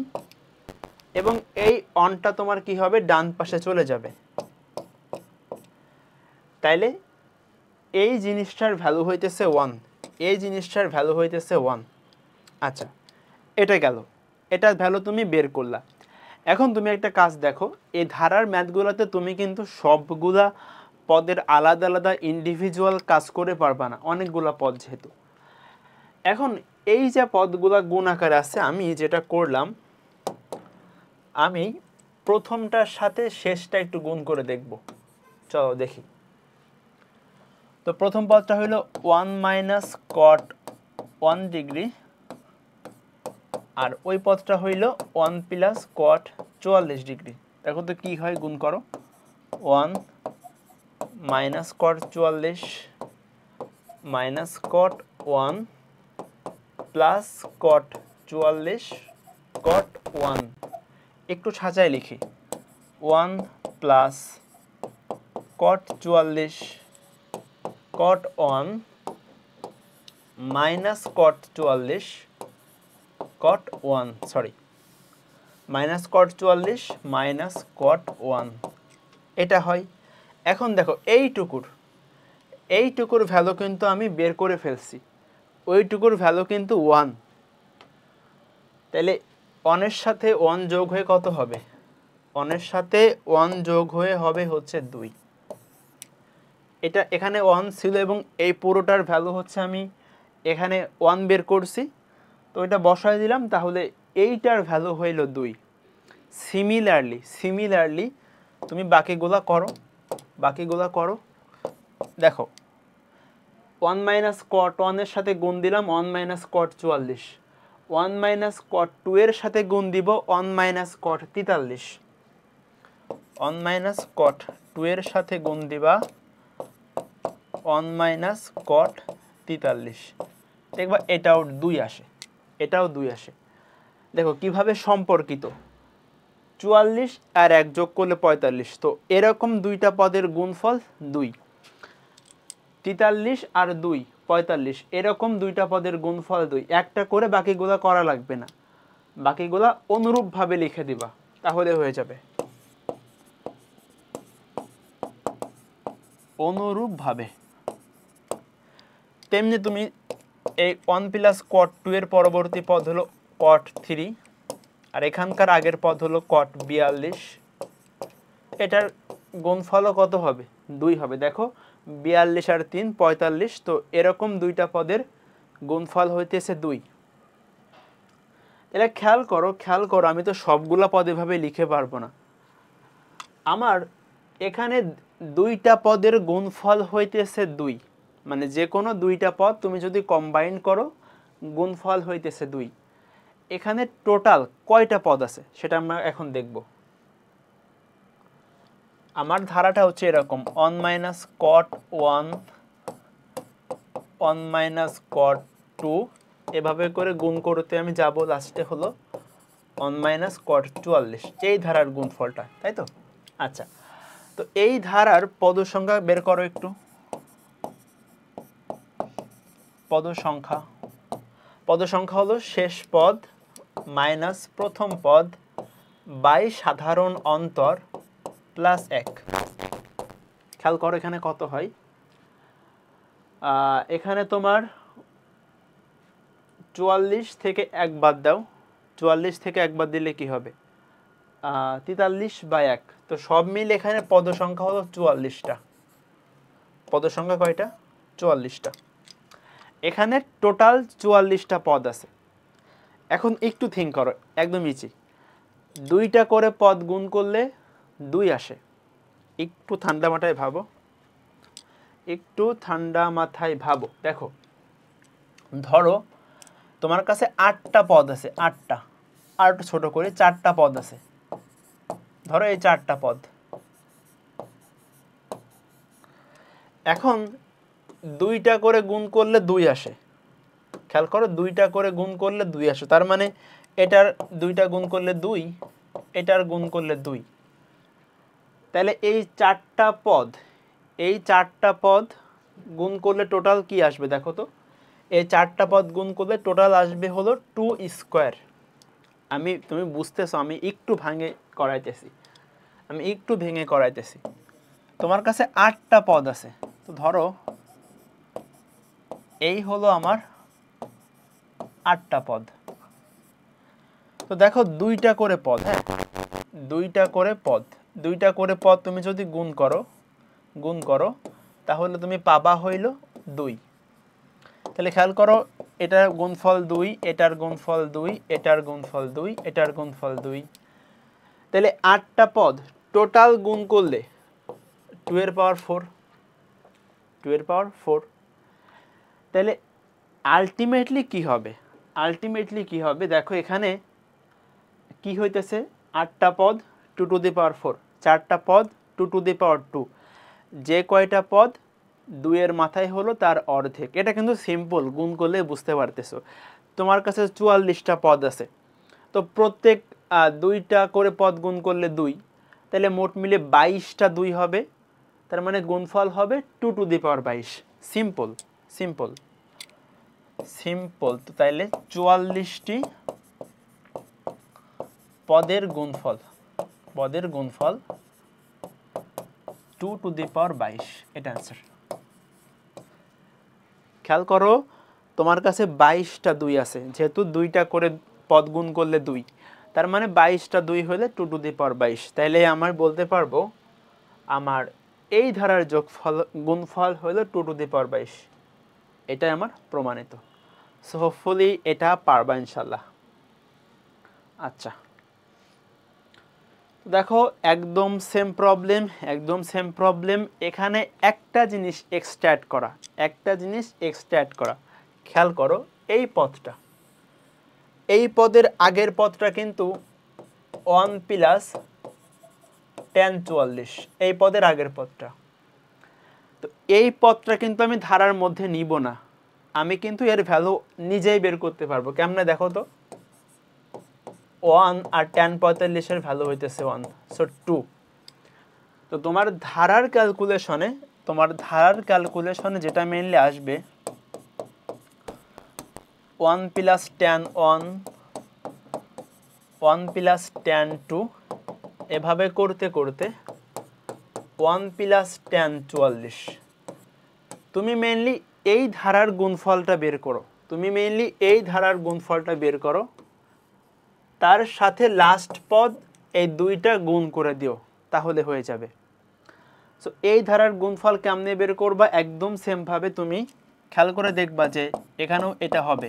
A: এবং এই অনটা তোমার কি হবে? ডান পাশে চলে যাবে। তাইলে এই জিনিসটার ভ্যালু হইতেছে 1, আচ্ছা, এটা গেল, এটার ভ্যালু তুমি বের করলা। এখন তুমি একটা কাজ দেখো, এই ধারার ম্যাথগুলোতে তুমি কিন্তু সবগুলা পদের আলাদা আলাদা ইন্ডিভিজুয়াল কাজ করে পারবা না, অনেকগুলা পদ যেহেতু। এখন এই যে পদগুলা গুণ আকারে আছে, আমি যেটা করলাম, আমি প্রথমটার সাথে শেষটা একটু গুণ করে দেখব। চলো দেখি। তো প্রথম পদটা হইল 1 - cot 1 ডিগ্রি, আর ওই পদটা হইল 1 + cot 44 ডিগ্রি। দেখো তো কি হয়, গুণ করো। 1 - cot 44 মাইনাস কট 1 প্লাস কট 44 কট 1, একটু সাজায় লিখি, 1 প্লাস কট 44 কট 1 মাইনাস কট 44 কট 1, সরি, মাইনাস কট 44 মাইনাস কট 1, এটা হয়। এখন দেখো এইটুকুর ভ্যালু কিন্তু আমি বের করে ফেলছি, ওইটুকুর ভ্যালু কিন্তু 1, তাহলে 1 এর সাথে 1 যোগ হয়ে কত হবে? 1 এর সাথে 1 যোগ হয়ে হবে হচ্ছে 2। এটা এখানে 1 ছিল এবং এই পুরোটার ভ্যালু হচ্ছে আমি এখানে 1 বের করছি, তো এটা বসায় দিলাম, তাহলে এইটার ভ্যালু হইল 2। সিমিলারলি তুমি বাকিগুলা করো, দেখো 1 মাইনাস কট 1 এর সাথে গুণ দিলাম 1 মাইনাস কট 44, 1 মাইনাস কট 2 এর সাথে গুণ দিব 1 মাইনাস কট 43, 1 মাইনাস কট 2 এর সাথে গুণ দিবা 1 মাইনাস কট 43, দেখবা এটাও 2 আসে, এটাও 2 আসে। দেখো কিভাবে সম্পর্কিত, 44 আর 1 যোগ করলে 45, তো এরকম দুইটা পদের গুণফল 2, 43 আর 2 45, এরকম দুইটা পদের গুণফল 2, একটা করে বাকিগুলা করা লাগবে না, বাকিগুলা অনুরূপভাবে লিখে দিবা, তাহলে হয়ে যাবে। অনুরূপভাবে তেমনি তুমি এই 1 প্লাস কট 2 এর পরবর্তী পদ হলো কট 3, আর এখানকার আগের পদ হলো কট 42, এটার গুণফলও কত হবে? 2 হবে। দেখো 42 আর 3 45, তো এরকম দুইটা পদের গুণফল হইতেছে 2। এটা খেয়াল করো, আমি তো সবগুলা পদ এভাবে লিখে পারবো না, আমার এখানে দুইটা পদের গুণফল হইতেছে 2, মানে যে কোনো দুইটা পদ তুমি যদি কম্বাইন করো গুণফল হইতেছে 2। এখানে টোটাল কয়টা পদ আছে সেটা আমরা এখন দেখব। আমার ধারাটা হচ্ছে এরকম, 1 মাইনাস কট 1 1 মাইনাস কট 2, এভাবে করে গুণ করতে আমি যাব, লাস্টে হলো 1 মাইনাস কট 44, এই ধারার গুণফলটা, তাই তো? আচ্ছা, তো এই ধারার পদ সংখ্যা বের করো একটু। পদ সংখ্যা হলো শেষ পদ মাইনাস প্রথম পদ বাই সাধারণ অন্তর প্লাস 1। খেয়াল করো এখানে কত হয়, এখানে তোমার 44 থেকে 1 বাদ দাও, 44 থেকে 1 বাদ দিলে কি হবে? 43 বাই 1, তো সব মিলে এখানে পদ সংখ্যা হলো 44টা। পদ সংখ্যা কয়টা? 44টা। এখানে টোটাল 44টা পদ আছে। এখন একটু থিঙ্ক করো, একদম ইজি, দুইটা করে পদ গুণ করলে 2 আসে। একটু ঠান্ডা মাথায় ভাবো, দেখো ধরো তোমার কাছে 8টা পদ আছে, 8টা, আর একটু ছোট করে 4টা পদ আছে, ধরো এই 4টা পদ। এখন দুইটা করে গুণ করলে 2 আসে, খেয়াল করো, দুইটা করে গুণ করলে 2 আসে, তার মানে এটার দুইটা গুণ করলে 2, এটার গুণ করলে 2, তাহলে এই 4টা পদ গুণ করলে টোটাল কি আসবে দেখো তো? এই 4টা পদ গুণ করলে টোটাল আসবে হলো 2 স্কয়ার। তুমি বুঝতেছো, আমি একটু ভেঙে করাইতেছি। তোমার কাছে 8টা পদ আছে, তো ধরো এই হলো আমার 8টা পদ। তো দেখো দুইটা করে পদ, হ্যাঁ দুইটা করে পদ তুমি যদি গুণ করো তাহলে তুমি পাবা হইল 2। তাহলে খেয়াল করো, এটার গুণফল 2, এটার গুণফল 2, এটার গুণফল 2, এটার গুণফল 2, তাহলে 8টা পদ টোটাল গুণ করলে 2 এর পাওয়ার 4, তাহলে আলটিমেটলি কি হবে দেখো, এখানে কি হইতেছে, 8টা পদ 2 টু দি পাওয়ার 4, 4টা পদ 2 টু দি পাওয়ার 2, যে কয়টা পদ 2 এর মাথায় হলো তার অর্ধেক। এটা কিন্তু সিম্পল, গুণ করলে বুঝতে পারতেছো। তোমার কাছে 44টা পদ আছে, তো প্রত্যেক 2টা করে পদ গুণ করলে 2, তাহলে মোট মিলে 22টা 2 হবে, তার মানে গুণফল হবে 2 to the power 22। Simple simple simple. তো তাইলে 44টি পদের গুণফল 2 টু দি পাওয়ার 22, এটা অ্যান্সার। খেয়াল করো, তোমার কাছে 22টা 2 আছে, যেহেতু 2টা করে পদ গুণ করলে 2, তার মানে 22টা 2 হলে 2 টু দি পাওয়ার 22। তাইলে আমার বলতে পারবো আমার এই ধারার যোগফল গুণফল হলো 2 টু দি পাওয়ার 22। এটাই আমার প্রমাণিত। সো হোপফুলি এটা পারবা ইনশাল্লাহ। আচ্ছা, দেখো একদম সেম প্রবলেম। এখানে একটা জিনিস এক্সট্রা অ্যাড করা, খেয়াল করো এই পদটা, এই পদের আগের পদটা কিন্তু 1 প্লাস tan 44, এই পদের আগের পদটা। তো এই পদটা কিন্তু আমি ধারার মধ্যে নিব না, আমি কিন্তু এর ভ্যালু নিজেই বের করতে পারবো। কেমনে দেখো তো, 1 আর tan 45 এর ভ্যালু হইতেছে 1, সো 2। তো তোমার ধারার ক্যালকুলেশনে যেটা মেইনলি আসবে 1 প্লাস tan 1, 1 প্লাস tan 2, এভাবে করতে করতে 1 প্লাস tan 44। তুমি মেইনলি এই ধারার গুণফলটা বের করো, তার সাথে লাস্ট পদ এই 2টা গুণ করে দিও, তাহলে হয়ে যাবে। সো এই ধারার গুণফল কেমনে বের করবা, একদম সেম ভাবে তুমি খেয়াল করে দেখবা যে এখানেও এটা হবে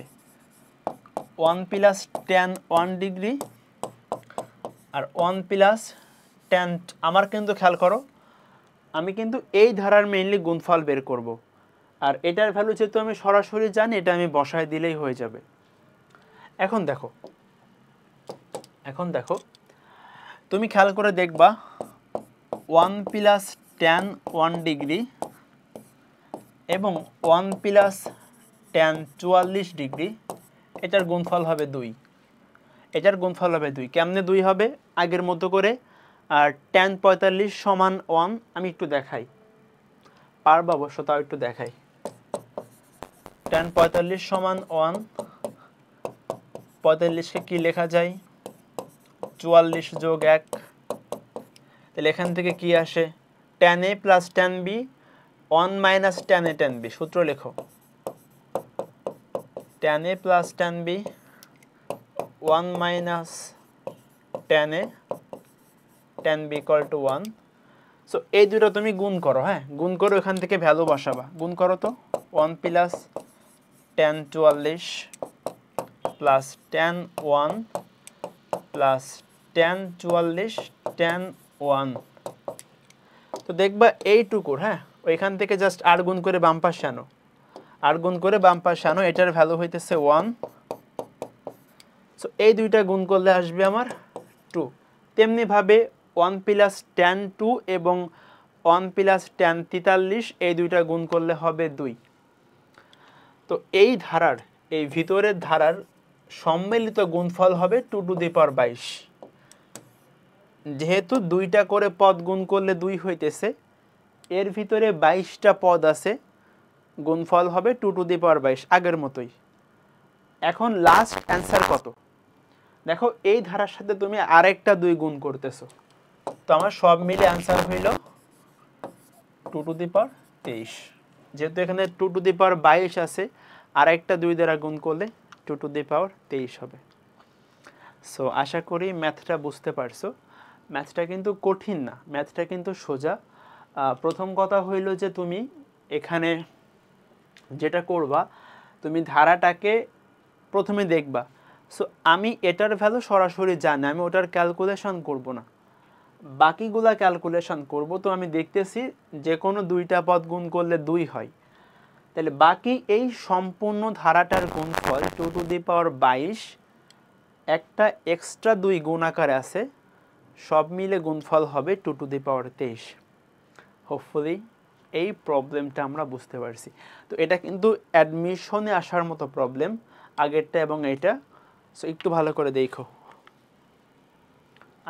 A: 1 প্লাস tan 1 ডিগ্রি আর 1 প্লাস tan। আমার কিন্তু খেয়াল করো, আমি কিন্তু এই ধারার মেইনলি গুণফল বের করব, আর এটার ভ্যালু যেহেতু আমি সরাসরি জানি, এটা আমি বসায় দিলেই হয়ে যাবে। এখন দেখো তুমি খেয়াল করে দেখবা 1 প্লাস tan 1 ডিগ্রি এবং 1 প্লাস tan 44 ডিগ্রি, এটার গুণফল হবে 2। কেমনে 2 হবে, আগের মতো করে। আর tan 45 সমান 1, আমি একটু দেখাই, পারবা অবশ্য, তাও একটু দেখাই। tan 45 সমান 1, 45কে কি লেখা যায়, 44 যোগ 1, তাহলে এখান থেকে কি আসে, tan a plus tan b 1 minus tan a tan b। সূত্র লেখো, tan a plus tan b 1 minus tan a tan b equal to 1। So এই দুটো তুমি গুণ করো, গুণ করো, এখান থেকে ভ্যালু বসাবা। গুণ করো তো, 1 plus tan 44 plus tan 1 plus tan 44 tan 1। তো দেখবা এইটুকুর, ওইখান থেকে জাস্ট আর গুণ করে বাম পাশে আনো, এটার ভ্যালু হইতেছে 1। সো এই দুইটা গুণ করলে আসবে আমার 2। তেমনি ভাবে 1 প্লাস tan 2 এবং 1 প্লাস tan 43, এই দুইটা গুণ করলে হবে 2। তো এই ভিতরের ধারার সম্মিলিত গুণফল হবে 2 টু দি পাওয়ার 22। যেহেতু 2টা করে পদ গুণ করলে 2 হইতেছে, এর ভিতরে 22টা পদ আছে, গুণফল হবে 2 টু দি পাওয়ার 22, আগের মতোই। এখন লাস্ট অ্যান্সার কত, দেখো এই ধারার সাথে তুমি আরেকটা 2 গুণ করতেছো, তো আমার সব মিলে অ্যান্সার হইল 2 টু দি পাওয়ার 23। যেহেতু এখানে 2 টু দি পাওয়ার 22 আছে, আরেকটা 2 দ্বারা গুণ করলে 2 টু দি পাওয়ার 23 হবে। সো আশা করি ম্যাথটা বুঝতে পারছো। ম্যাথটা কিন্তু কঠিন না, ম্যাথটা কিন্তু সোজা। প্রথম কথা হইল যে তুমি এখানে যেটা করবা, তুমি ধারাটাকে প্রথমে দেখবা। সো আমি এটার ভ্যালু সরাসরি জানি, আমি ওটার ক্যালকুলেশন করব না, বাকিগুলা ক্যালকুলেশন করব। তো আমি দেখতেছি যে কোনো 2টা পদ গুণ করলে 2 হয়, তাহলে বাকি এই সম্পূর্ণ ধারাটার গুণফল 2 টু দি পাওয়ার 22, একটা এক্সট্রা 2 গুণ আকারে আছে, সব মিলে গুণফল হবে 2 টু দি পাওয়ার 23। হোপফুলি এই প্রবলেমটা আমরা বুঝতে পারছি। তো এটা কিন্তু অ্যাডমিশনে আসার মতো প্রবলেম, আগেরটা এবং এইটা। সো একটু ভালো করে দেখো।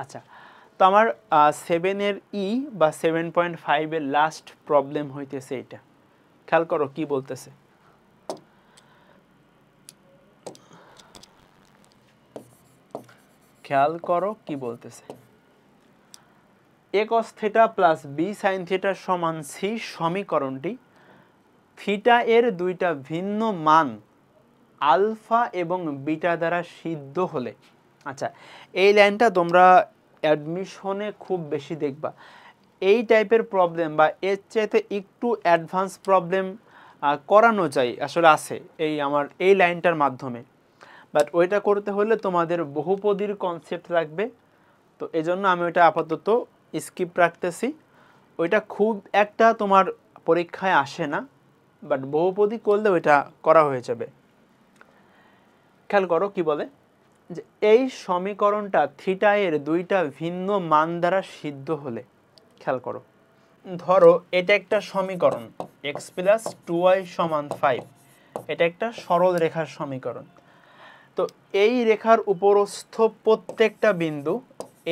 A: আচ্ছা, তো আমার 7-এর ই বা 7.5-এর লাস্ট প্রবলেম হইতেছে এটা। খেয়াল করো কি বলতেছে। খেয়াল করো কি বলতেছে। a cos theta plus b sin theta সমান c সমীকরণটি থিটা এর দুইটা ভিন্ন মান আলফা এবং বিটা দ্বারা সিদ্ধ হলে। আচ্ছা, এই লাইনটা তোমরা অ্যাডমিশনে খুব বেশি দেখবা। এই টাইপের প্রবলেম বা এর চাইতে একটু অ্যাডভান্স প্রবলেম করানো যায় আসলে আছে এই আমার এই লাইনটার মাধ্যমে, বাট ওইটা করতে হলে তোমাদের বহুপদীর কনসেপ্ট লাগবে। তো এই জন্য আমি ওইটা আপাতত স্কিপ রাখতেছি। ওইটা খুব একটা তোমার পরীক্ষায় আসে না, বাট বহুপদী করলে ওইটা করা হয়ে যাবে। খেয়াল করো কি বলে, যে এই সমীকরণটা থিটা এর দুইটা ভিন্ন মান দ্বারা সিদ্ধ হলে। খেয়াল করো, ধরো এটা একটা সমীকরণ x প্লাস 2y সমান 5, এটা একটা সরল রেখার সমীকরণ। তো এই রেখার উপরস্থ প্রত্যেকটা বিন্দু,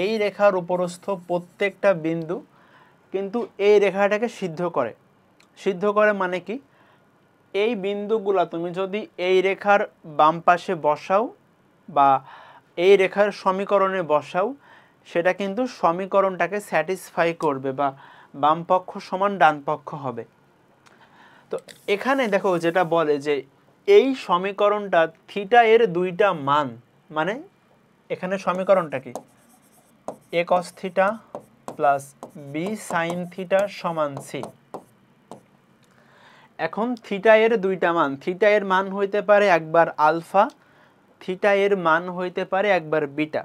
A: এই রেখার উপরস্থ প্রত্যেকটা বিন্দু কিন্তু এই রেখাটাকে সিদ্ধ করে। সিদ্ধ করে মানে কি, এই বিন্দুগুলা তুমি যদি এই রেখার বাম পাশে বসাও বা এই রেখার সমীকরণে বসাও, সেটা কিন্তু সমীকরণটাকে স্যাটিসফাই করবে বা বাম পক্ষ সমান ডান পক্ষ হবে। তো এখানে দেখো যেটা বলে যে এই সমীকরণটা থিটা এর দুইটা মান, মানে এখানে সমীকরণটা কি a cos theta plus b sin theta সমান c। এখন থিটা এর দুইটা মান, থিটা এর মান হইতে পারে একবার আলফা, থিটা এর মান হইতে পারে একবার বিটা।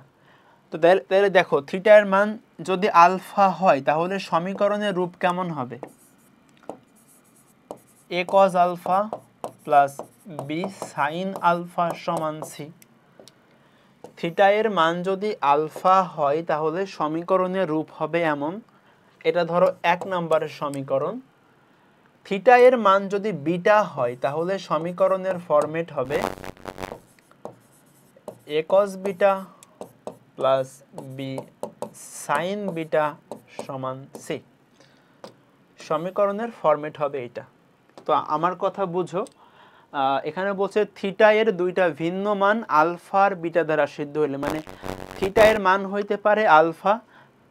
A: তো তাহলে দেখো থিটা এর মান যদি আলফা হয় তাহলে সমীকরণের রূপ কেমন হবে, a cos alpha plus b sin alpha সমান c। থিটা এর মান যদি আলফা হয় তাহলে সমীকরণের রূপ হবে এমন, এটা ধরো 1 নম্বরের সমীকরণ। থিটা এর মান যদি বিটা হয় তাহলে সমীকরণের ফরম্যাট হবে a cos beta plus b sin beta সমান c। সমীকরণের ফরম্যাট হবে এটা। তো আমার কথা বুঝো, এখানে বলছে থিটা এর দুইটা ভিন্ন মান আলফা আর বিটা দ্বারা সিদ্ধ হলে, মানে থিটা এর মান হইতে পারে আলফা,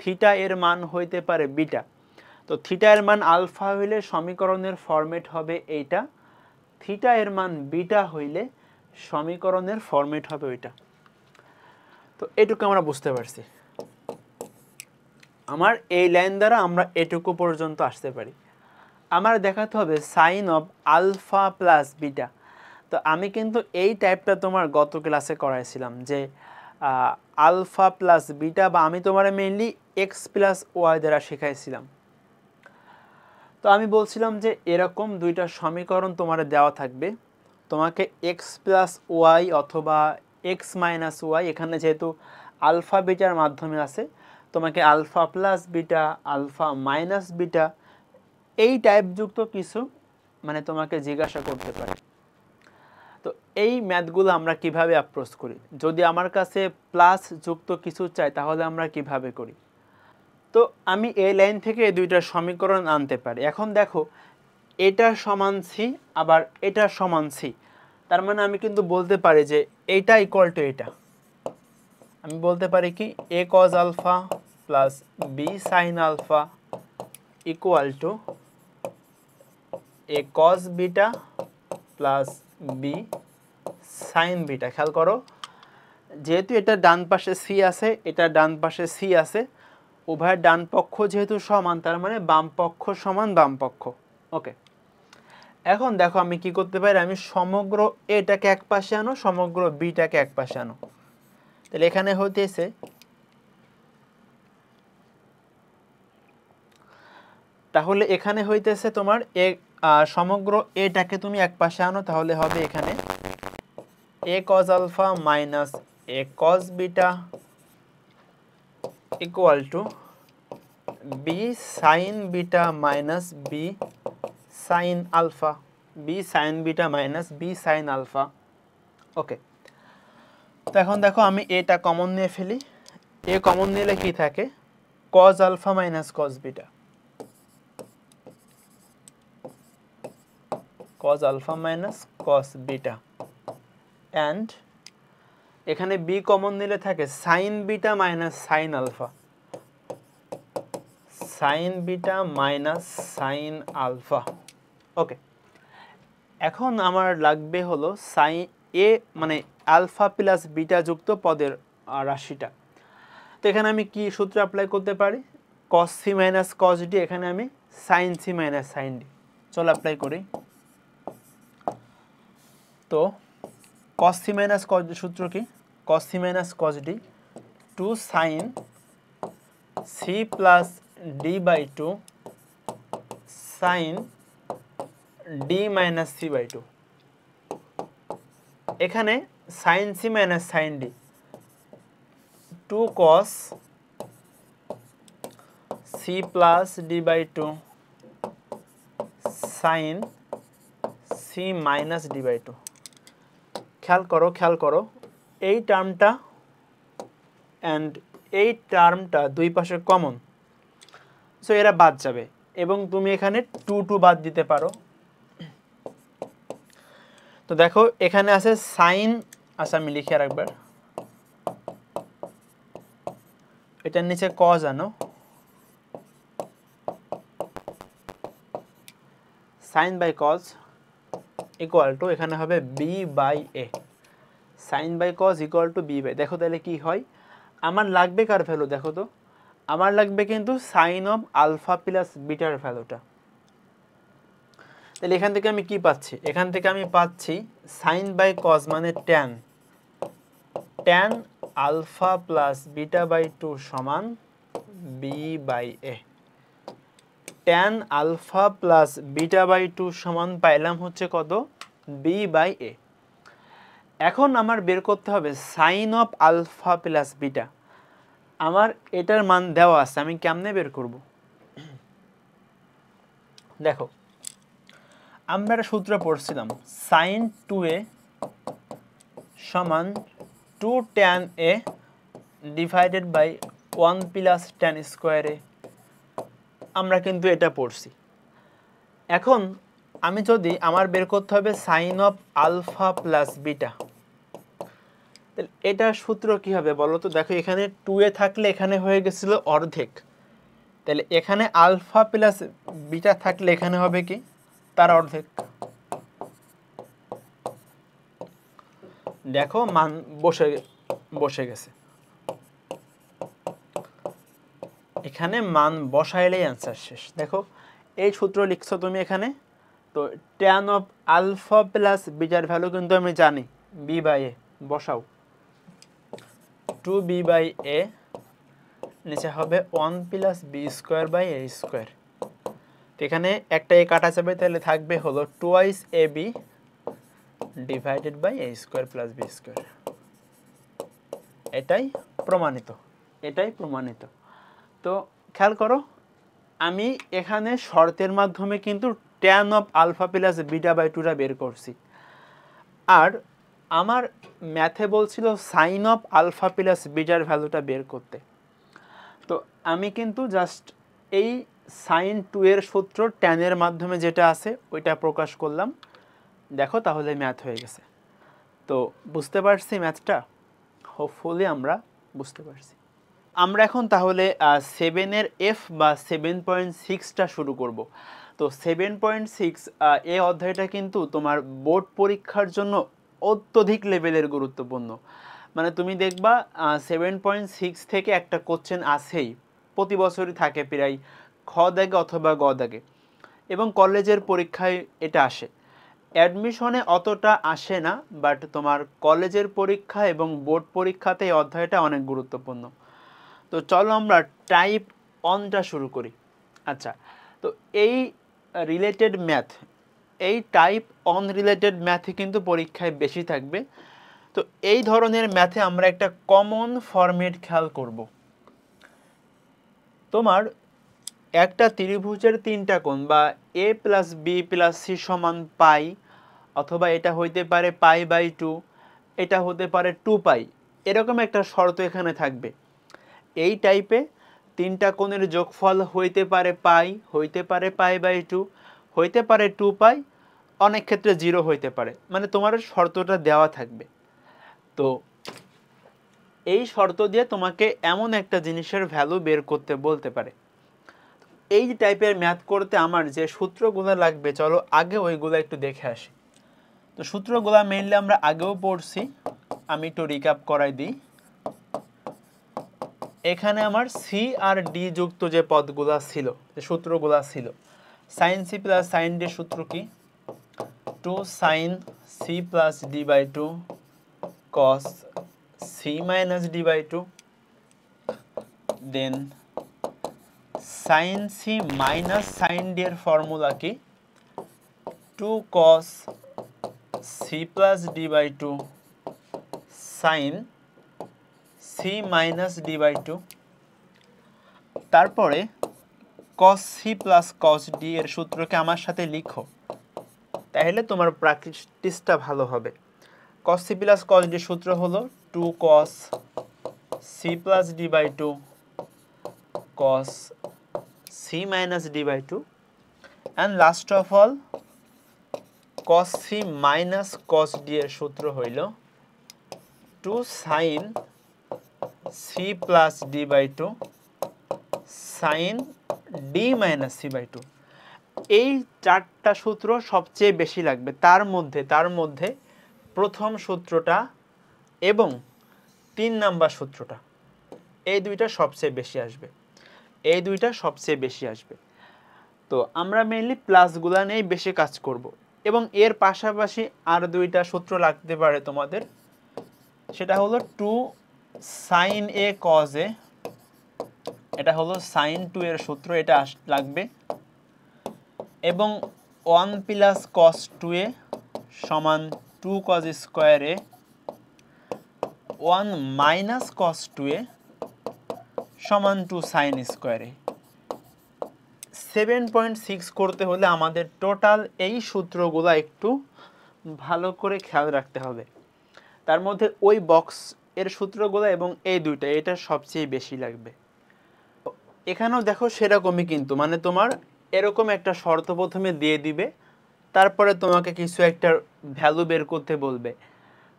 A: থিটা এর মান হইতে পারে বিটা। তো থিটা এর মান আলফা হইলে সমীকরণের ফরম্যাট হবে এইটা, থিটা এর মান বিটা হইলে সমীকরণের ফরম্যাট হবে ওইটা। তো এটুকু আমরা বুঝতে পারছি। আমার এই লাইন দ্বারা আমরা এটুকু পর্যন্ত আসতে পারি। আমার দেখাতে হবে sine of alpha plus beta. তো আমি কিন্তু এই টাইপটা তোমার গত ক্লাসে করাইছিলাম যে আলফা প্লাস বিটা, বা আমি তোমার মেইনলি এক্স প্লাস ওয়াই দ্বারা শেখাইছিলাম। তো আমি বলছিলাম যে এরকম দুইটা সমীকরণ তোমার দেওয়া থাকবে, তোমাকে এক্স প্লাস ওয়াই অথবা এক্স মাইনাস ওয়াই, এখানে যেহেতু আলফা বিটার মাধ্যমে আছে তোমাকে alpha plus beta, alpha minus beta, এই টাইপযুক্ত কিছু মানে তোমাকে জিজ্ঞাসা করতে পারে। তো এই ম্যাথগুলো আমরা কিভাবে অ্যাপ্রোচ করি, যদি আমার কাছে প্লাস যুক্ত কিছু চাই তাহলে আমরা কিভাবে করি। তো আমি এই লাইন থেকে এই দুইটা সমীকরণ আনতে পারি। এখন দেখো এটা সমান সি আবার এটা সমান সি, তার মানে আমি কিন্তু বলতে পারি যে এইটা ইকুয়াল টু এটা। আমি বলতে পারি কি a cos alpha plus b sin alpha equal to a cos beta plus b sin beta. খেয়াল করো যেহেতু এটা ডান পাশে সি আছে, এটা ডান পাশে সি আছে, উভয়ের ডান পক্ষ যেহেতু সমান তার মানে বাম পক্ষ সমান বাম পক্ষ। ওকে, এখন দেখো আমি কি করতে পারি, আমি সমগ্র এটাকে এক পাশে আনো, সমগ্র বিটাকে এক পাশে আনো। তাহলে এখানে হইতেছে তাহলে এখানে হইতেছে তোমার সমগ্র এটাকে তুমি এক পাশে আনো, তাহলে হবে এখানে a cos alpha minus a cos beta equal to b sin beta minus b sine alpha, b sine beta minus b sine alpha. Okay, তো এখন দেখো আমি এটা কমন নিয়ে ফেলি। এ কমন নিলে কি থাকে, cos alpha minus cos beta, cos alpha minus cos beta, and এখানে বি কমন নিলে থাকে sine beta minus sine alpha, sine beta minus sine alpha. Okay, এখন আমার লাগবে হলো সাইন এ মানে আলফা প্লাস বিটা যুক্ত পদের রাশিটা। তো এখানে আমি কি সূত্র অ্যাপ্লাই করতে পারি, cos C minus cos d, এখানে আমি sine C minus sine d. চলো অ্যাপ্লাই করি। তো cos C minus cos d সূত্র কি, cos C minus cos d, two sine C plus D by two sine d minus c by two. এখানে sine C minus sine d, two cos C plus D by two sine C minus D by two. খেয়াল করো এই টার্মটা and এই টার্মটা দুই পাশে common, so এরা বাদ যাবে এবং তুমি এখানে টু টু বাদ দিতে পারো। তো দেখো এখানে আছে সাইন, আচ্ছা আমি লিখে রাখবার, এটার নিচে কজ আনো, sine by cos equal to এখানে হবে b by a, sine by cos equal to b by. দেখো তাহলে কি হয়, আমার লাগবে কার ভ্যালু, দেখো তো আমার লাগবে কিন্তু সাইন অফ আলফা প্লাস বিটার ভ্যালুটা। তাহলে এখান থেকে আমি কি পাচ্ছি, এখান থেকে আমি পাচ্ছি সাইন বাই কজ মানে tan, tan alpha plus beta by two সমান b by a. Tan alpha plus beta by two সমান পাইলাম হচ্ছে কত, বি বাই এ। এখন আমার বের করতে হবে sine of alpha plus beta. আমার এটার মান দেওয়া আছে, আমি কেমনে বের করব, দেখো আমরা একটা সূত্র পড়ছিলাম, সাইন টু এ সমান two tan a divided by one plus tan square a, আমরা কিন্তু এটা পড়ছি। এখন আমি যদি আমার বের করতে হবে sine of alpha plus beta, তাহলে এটার সূত্র কি হবে বলো তো, দেখো এখানে টু এ থাকলে এখানে হয়ে গেছিল অর্ধেক, তাহলে এখানে আলফা প্লাস বিটা থাকলে এখানে হবে কি তার অর্ধেক। দেখো মান বসে গেছে, এখানে মান বসাইলেই অ্যান্সার শেষ। দেখো এই সূত্র লিখছো তুমি এখানে, তো ট্যান অফ আলফা প্লাস বিটার ভ্যালু কিন্তু আমি জানি বি বাই এ, বসাও টু বি বাই এ, নিচে হবে one plus b square by a square. এখানে একটা এ কাটা যাবে, তাহলে থাকবে হলো twice a b divided by a square plus b square. এটাই প্রমাণিত, এটাই প্রমাণিত। তো খেয়াল করো আমি এখানে শর্তের মাধ্যমে কিন্তু tan of alpha plus beta by টুটা বের করছি, আর আমার ম্যাথে বলছিল সাইন অফ আলফা প্লাস বিটার ভ্যালুটা বের করতে। তো আমি কিন্তু জাস্ট এই সাইন টু এর সূত্র ট্যানের মাধ্যমে যেটা আছে ওইটা প্রকাশ করলাম, দেখো তাহলে ম্যাথ হয়ে গেছে। তো বুঝতে পারছি ম্যাথটা, হোপফুলি আমরা বুঝতে পারছি। আমরা এখন তাহলে 7-এর এফ বা 7.6টা শুরু করব। তো 7.6 এই অধ্যায়টা কিন্তু তোমার বোর্ড পরীক্ষার জন্য অত্যধিক লেভেলের গুরুত্বপূর্ণ। মানে তুমি দেখবা 7.6 থেকে একটা কোশ্চেন আসেই, প্রতি বছরই থাকে প্রায় খ দাগে অথবা গ দাগে, এবং কলেজের পরীক্ষায় এটা আসে। অ্যাডমিশনে অতটা আসে না, বাট তোমার কলেজের পরীক্ষা এবং বোর্ড পরীক্ষাতে এই অধ্যায়টা অনেক গুরুত্বপূর্ণ। তো চলো আমরা টাইপ অনটা শুরু করি। আচ্ছা, তো এই রিলেটেড ম্যাথ, এই টাইপ অন রিলেটেড ম্যাথে কিন্তু পরীক্ষায় বেশি থাকবে। তো এই ধরনের ম্যাথে আমরা একটা কমন ফরম্যাট খেয়াল করব। তোমার একটা ত্রিভুজের তিনটা কোণ বা a plus B plus c সমান পাই, অথবা এটা হইতে পারে পাই বাই 2, এটা হতে পারে 2 পাই, এরকম একটা শর্ত এখানে থাকবে। এই টাইপে তিনটা কোণের যোগফল হইতে পারে পাই, হইতে পারে পাই বাই 2, হইতে পারে 2 পাই, অনেক ক্ষেত্রে 0 হইতে পারে, মানে তোমার শর্তটা দেওয়া থাকবে। তো এই শর্ত দিয়ে তোমাকে এমন একটা জিনিসের ভ্যালু বের করতে বলতে পারে। এই টাইপের ম্যাথ করতে আমার যে সূত্রগুলো লাগবে, চলো আগে ওইগুলো একটু দেখে আসি। তো সূত্রগুলো মেইনলি আমরা আগেও পড়ছি, আমি একটু রিক্যাপ করাই দিই। এখানে আমার সি আর ডি যুক্ত যে পদগুলা ছিল, যে সূত্রগুলা ছিল, sine C plus sine d সূত্র কি? 2 sine C plus D by 2 cos C minus D by 2, then sine C minus sine D এর ফর্মুলা কি? 2 cos C plus D by 2 sine C minus D by 2। তারপরে cos c plus cos d এর সূত্রকে আমার সাথে লিখো, তাহলে তোমার প্র্যাকটিসটা ভালো হবে। cos c plus cos d সূত্র হলো 2 cos c plus D by 2 cos c minus D by 2, and last of all cos c minus cos d এর সূত্র হইল 2 sin c plus D by 2 sin d minus c by 2। এই চারটা সূত্র সবচেয়ে বেশি লাগবে। তার মধ্যে প্রথম সূত্রটা এবং 3 নাম্বার সূত্রটা, এই দুইটা সবচেয়ে বেশি আসবে। তো আমরা মেইনলি প্লাসগুলা নিয়েই বেশি কাজ করব, এবং এর পাশাপাশি আর দুইটা সূত্র লাগতে পারে তোমাদের। সেটা হলো 2 sin a cos a, এটা হলো sin 2 এর সূত্র, এটা লাগবে। এবং 1 প্লাস cos 2a সমান 2 cos square a, 1 minus cos 2a সমান 2 sin স্কয়ার a। 7.6 করতে হলে আমাদের টোটাল এই সূত্রগুলো একটু ভালো করে খেয়াল রাখতে হবে। তার মধ্যে ওই বক্স এর সূত্রগুলো এবং এই দুইটা, এটা সবচেয়ে বেশি লাগবে। এখানেও দেখো সেরকমই, কিন্তু মানে তোমার এরকম একটা শর্ত প্রথমে দিয়ে দিবে, তারপরে তোমাকে কিছু একটা ভ্যালু বের করতে বলবে।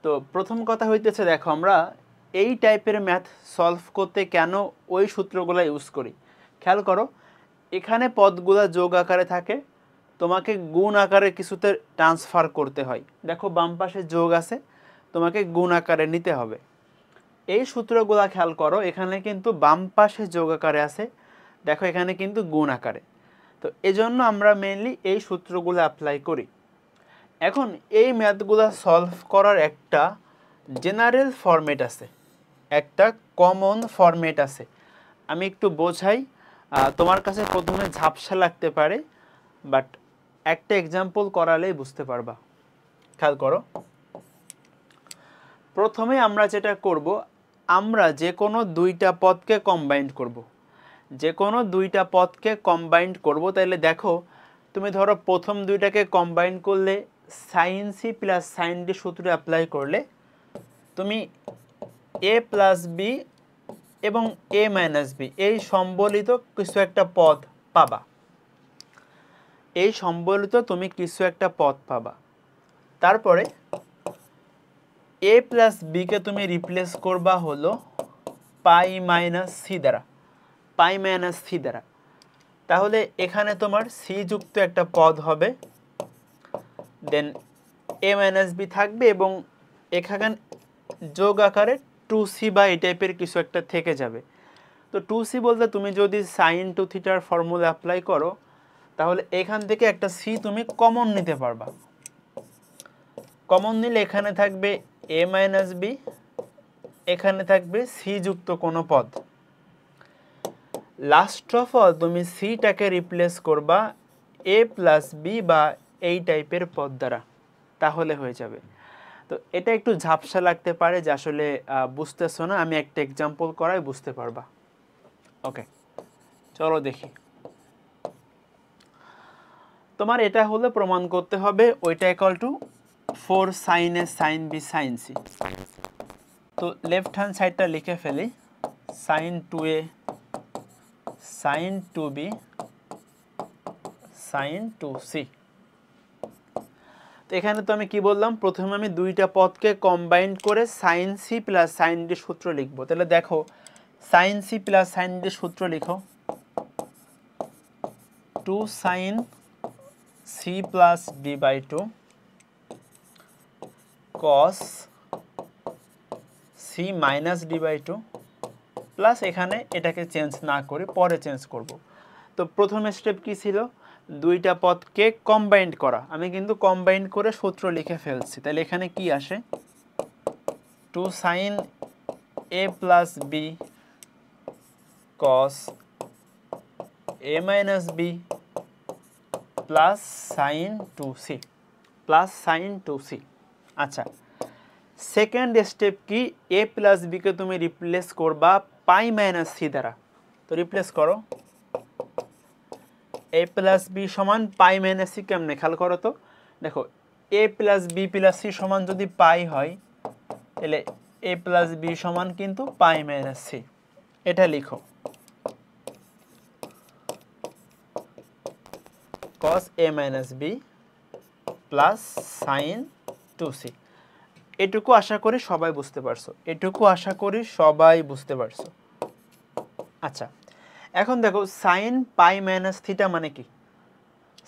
A: তো প্রথম কথা হইতেছে, দেখো আমরা এই টাইপের ম্যাথ সলভ করতে কেন ওই সূত্রগুলো ইউজ করি। খেয়াল করো, এখানে পদগুলো যোগ আকারে থাকে, তোমাকে গুণ আকারে কিছুতে ট্রান্সফার করতে হয়। দেখো বাম পাশে যোগ আছে, তোমাকে গুণ আকারে নিতে হবে। এই সূত্রগুলো খেয়াল করো, এখানে কিন্তু বাম পাশে যোগ আকারে আছে, দেখো এখানে কিন্তু গুণ আকারে। তো এজন্য আমরা মেইনলি এই সূত্রগুলো অ্যাপ্লাই করি। এখন এই ম্যাথগুলো সলভ করার একটা জেনারেল ফরম্যাট আছে, একটা কমন ফরম্যাট আছে। আমি একটু বোঝাই, তোমার কাছে প্রথমে ঝাপসা লাগতে পারে, বাট একটা এক্সাম্পল করালেই বুঝতে পারবা। খেয়াল করো, প্রথমে আমরা যেটা করব, আমরা যে কোনো দুইটা পদকে কম্বাইন্ড করব। তাহলে দেখো, তুমি ধরো প্রথম দুইটাকে কম্বাইন করলে sine C plus sine d সূত্র অ্যাপ্লাই করলে তুমি এ প্লাস বি এবং এ মাইনাস বি এই সম্বলিত কিছু একটা পদ পাবা। তারপরে এ প্লাস বিকে তুমি রিপ্লেস করবা হলো পাই মাইনাস সি দ্বারা। তাহলে এখানে তোমার সি যুক্ত একটা পদ হবে, দেন এ মাইনাস বি থাকবে, এবং এখানে যোগ আকারে 2c বা এই টাইপের কিছু একটা থেকে যাবে। তো 2c বলতে তুমি যদি সাইন 2 থিটার ফর্মুলা অ্যাপ্লাই করো, তাহলে এখান থেকে একটা c তুমি কমন নিতে পারবা। কমন নিলে এখানে থাকবে a মাইনাস বি, এখানে থাকবে c যুক্ত কোনো পদ। লাস্ট অফ অল তুমি সিটাকে রিপ্লেস করবা a প্লাস বি বা এই টাইপের পদ দ্বারা, তাহলে হয়ে যাবে। তো এটা একটু ঝাপসা লাগতে পারে যে আসলে বুঝতেছো না, আমি একটা এক্সাম্পল করাই বুঝতে পারবা। ওকে, চলো দেখি। তোমার এটা হলে প্রমাণ করতে হবে ওইটা equal to 4 sin a sin b sin c। তো লেফট হ্যান্ড সাইডটা লিখে ফেলি, sin 2a sin 2b sin 2c। তো এখানে তো আমি কি বললাম, প্রথমে আমি দুইটা পদকে কম্বাইন করে sin c plus sin d সূত্র লিখবো। তাহলে দেখো sin c plus sin d সূত্র লিখো, 2 sin c plus d by 2 cos c minus d by 2 plus এখানে এটাকে চেঞ্জ না করে পরে চেঞ্জ করব। তো প্রথম স্টেপ কি ছিল, দুইটা পদকে কম্বাইন্ড করা। আমি কিন্তু কম্বাইন্ড করে সূত্র লিখে ফেলছি। তাহলে এখানে কি আসে, 2 sin a plus b cos a minus b plus sin 2c plus sin 2c। আচ্ছা, সেকেন্ড স্টেপ কি, a প্লাস b কে তুমি রিপ্লেস করবা পাই মাইনাস c দ্বারা। তো রিপ্লেস করো, a প্লাস b সমান পাই মাইনাস c। কেমনে খেয়াল করো তো, দেখো a plus b plus c সমান যদি পাই হয় তাহলে a প্লাস b সমান কিন্তু পাই মাইনাস c। এটা লিখো, cos a minus b plus sin 2c। এটুকু আশা করি সবাই বুঝতে পারছো, এটুকু আশা করি সবাই বুঝতে পারছো। আচ্ছা, এখন দেখো sin পাই মাইনাস থিটা মানে কি,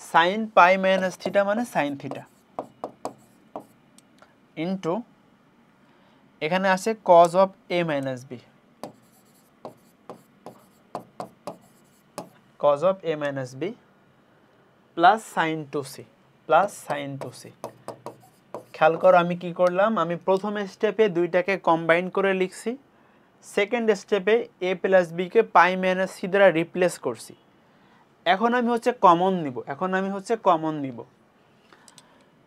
A: sin পাই মাইনাস থিটা মানে sin থিটা ইন্টু এখানে আছে cos of a minus b, cos of a minus b plus sin 2c plus sin 2c। খেয়াল করো আমি কি করলাম, আমি প্রথম স্টেপে দুইটাকে কম্বাইন করে লিখছি, সেকেন্ড স্টেপে a plus b K pi minus c দ্বারা রিপ্লেস করছি। এখন আমি হচ্ছে কমন নিব,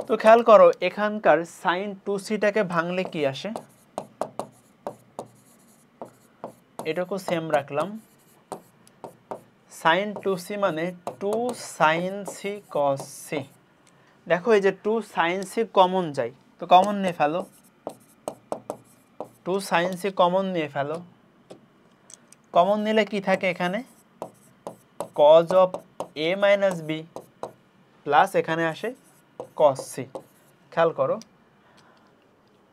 A: তো খেয়াল করো এখানকার sin 2c টাকে ভাঙলে কি আসে, এটাকে সেম রাখলাম, sin 2c মানে 2 sin c cos c। দেখো এই যে 2 sin c কমন যায়, তো কমন নিয়ে ফেলো, 2 sin c কমন নিয়ে ফেলো। কমন নিলে কি থাকে এখানে, cos of a minus b plus এখানে আসে cos c। খেয়াল করো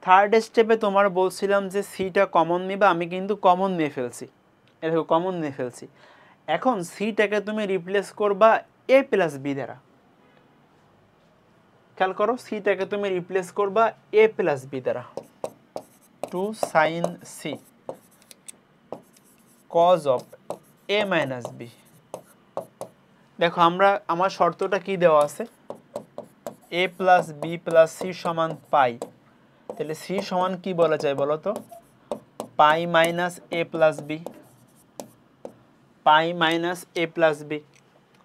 A: থার্ড স্টেপে তোমার বলছিলাম যে সিটা কমন নিবা, আমি কিন্তু কমন নিয়ে ফেলছি, দেখো কমন নিয়ে ফেলছি। এখন সিটাকে তুমি রিপ্লেস করবা a প্লাস b দ্বারা। খেয়াল করো সিটাকে তুমি রিপ্লেস করবা a প্লাস b দ্বারা, 2 sin c cos of a minus b। দেখো আমার শর্তটা কি দেওয়া আছে, a plus b plus c সমান পাই। তাহলে c সমান কি বলা যায় বলো তো, pi minus a plus b, pi minus a plus b।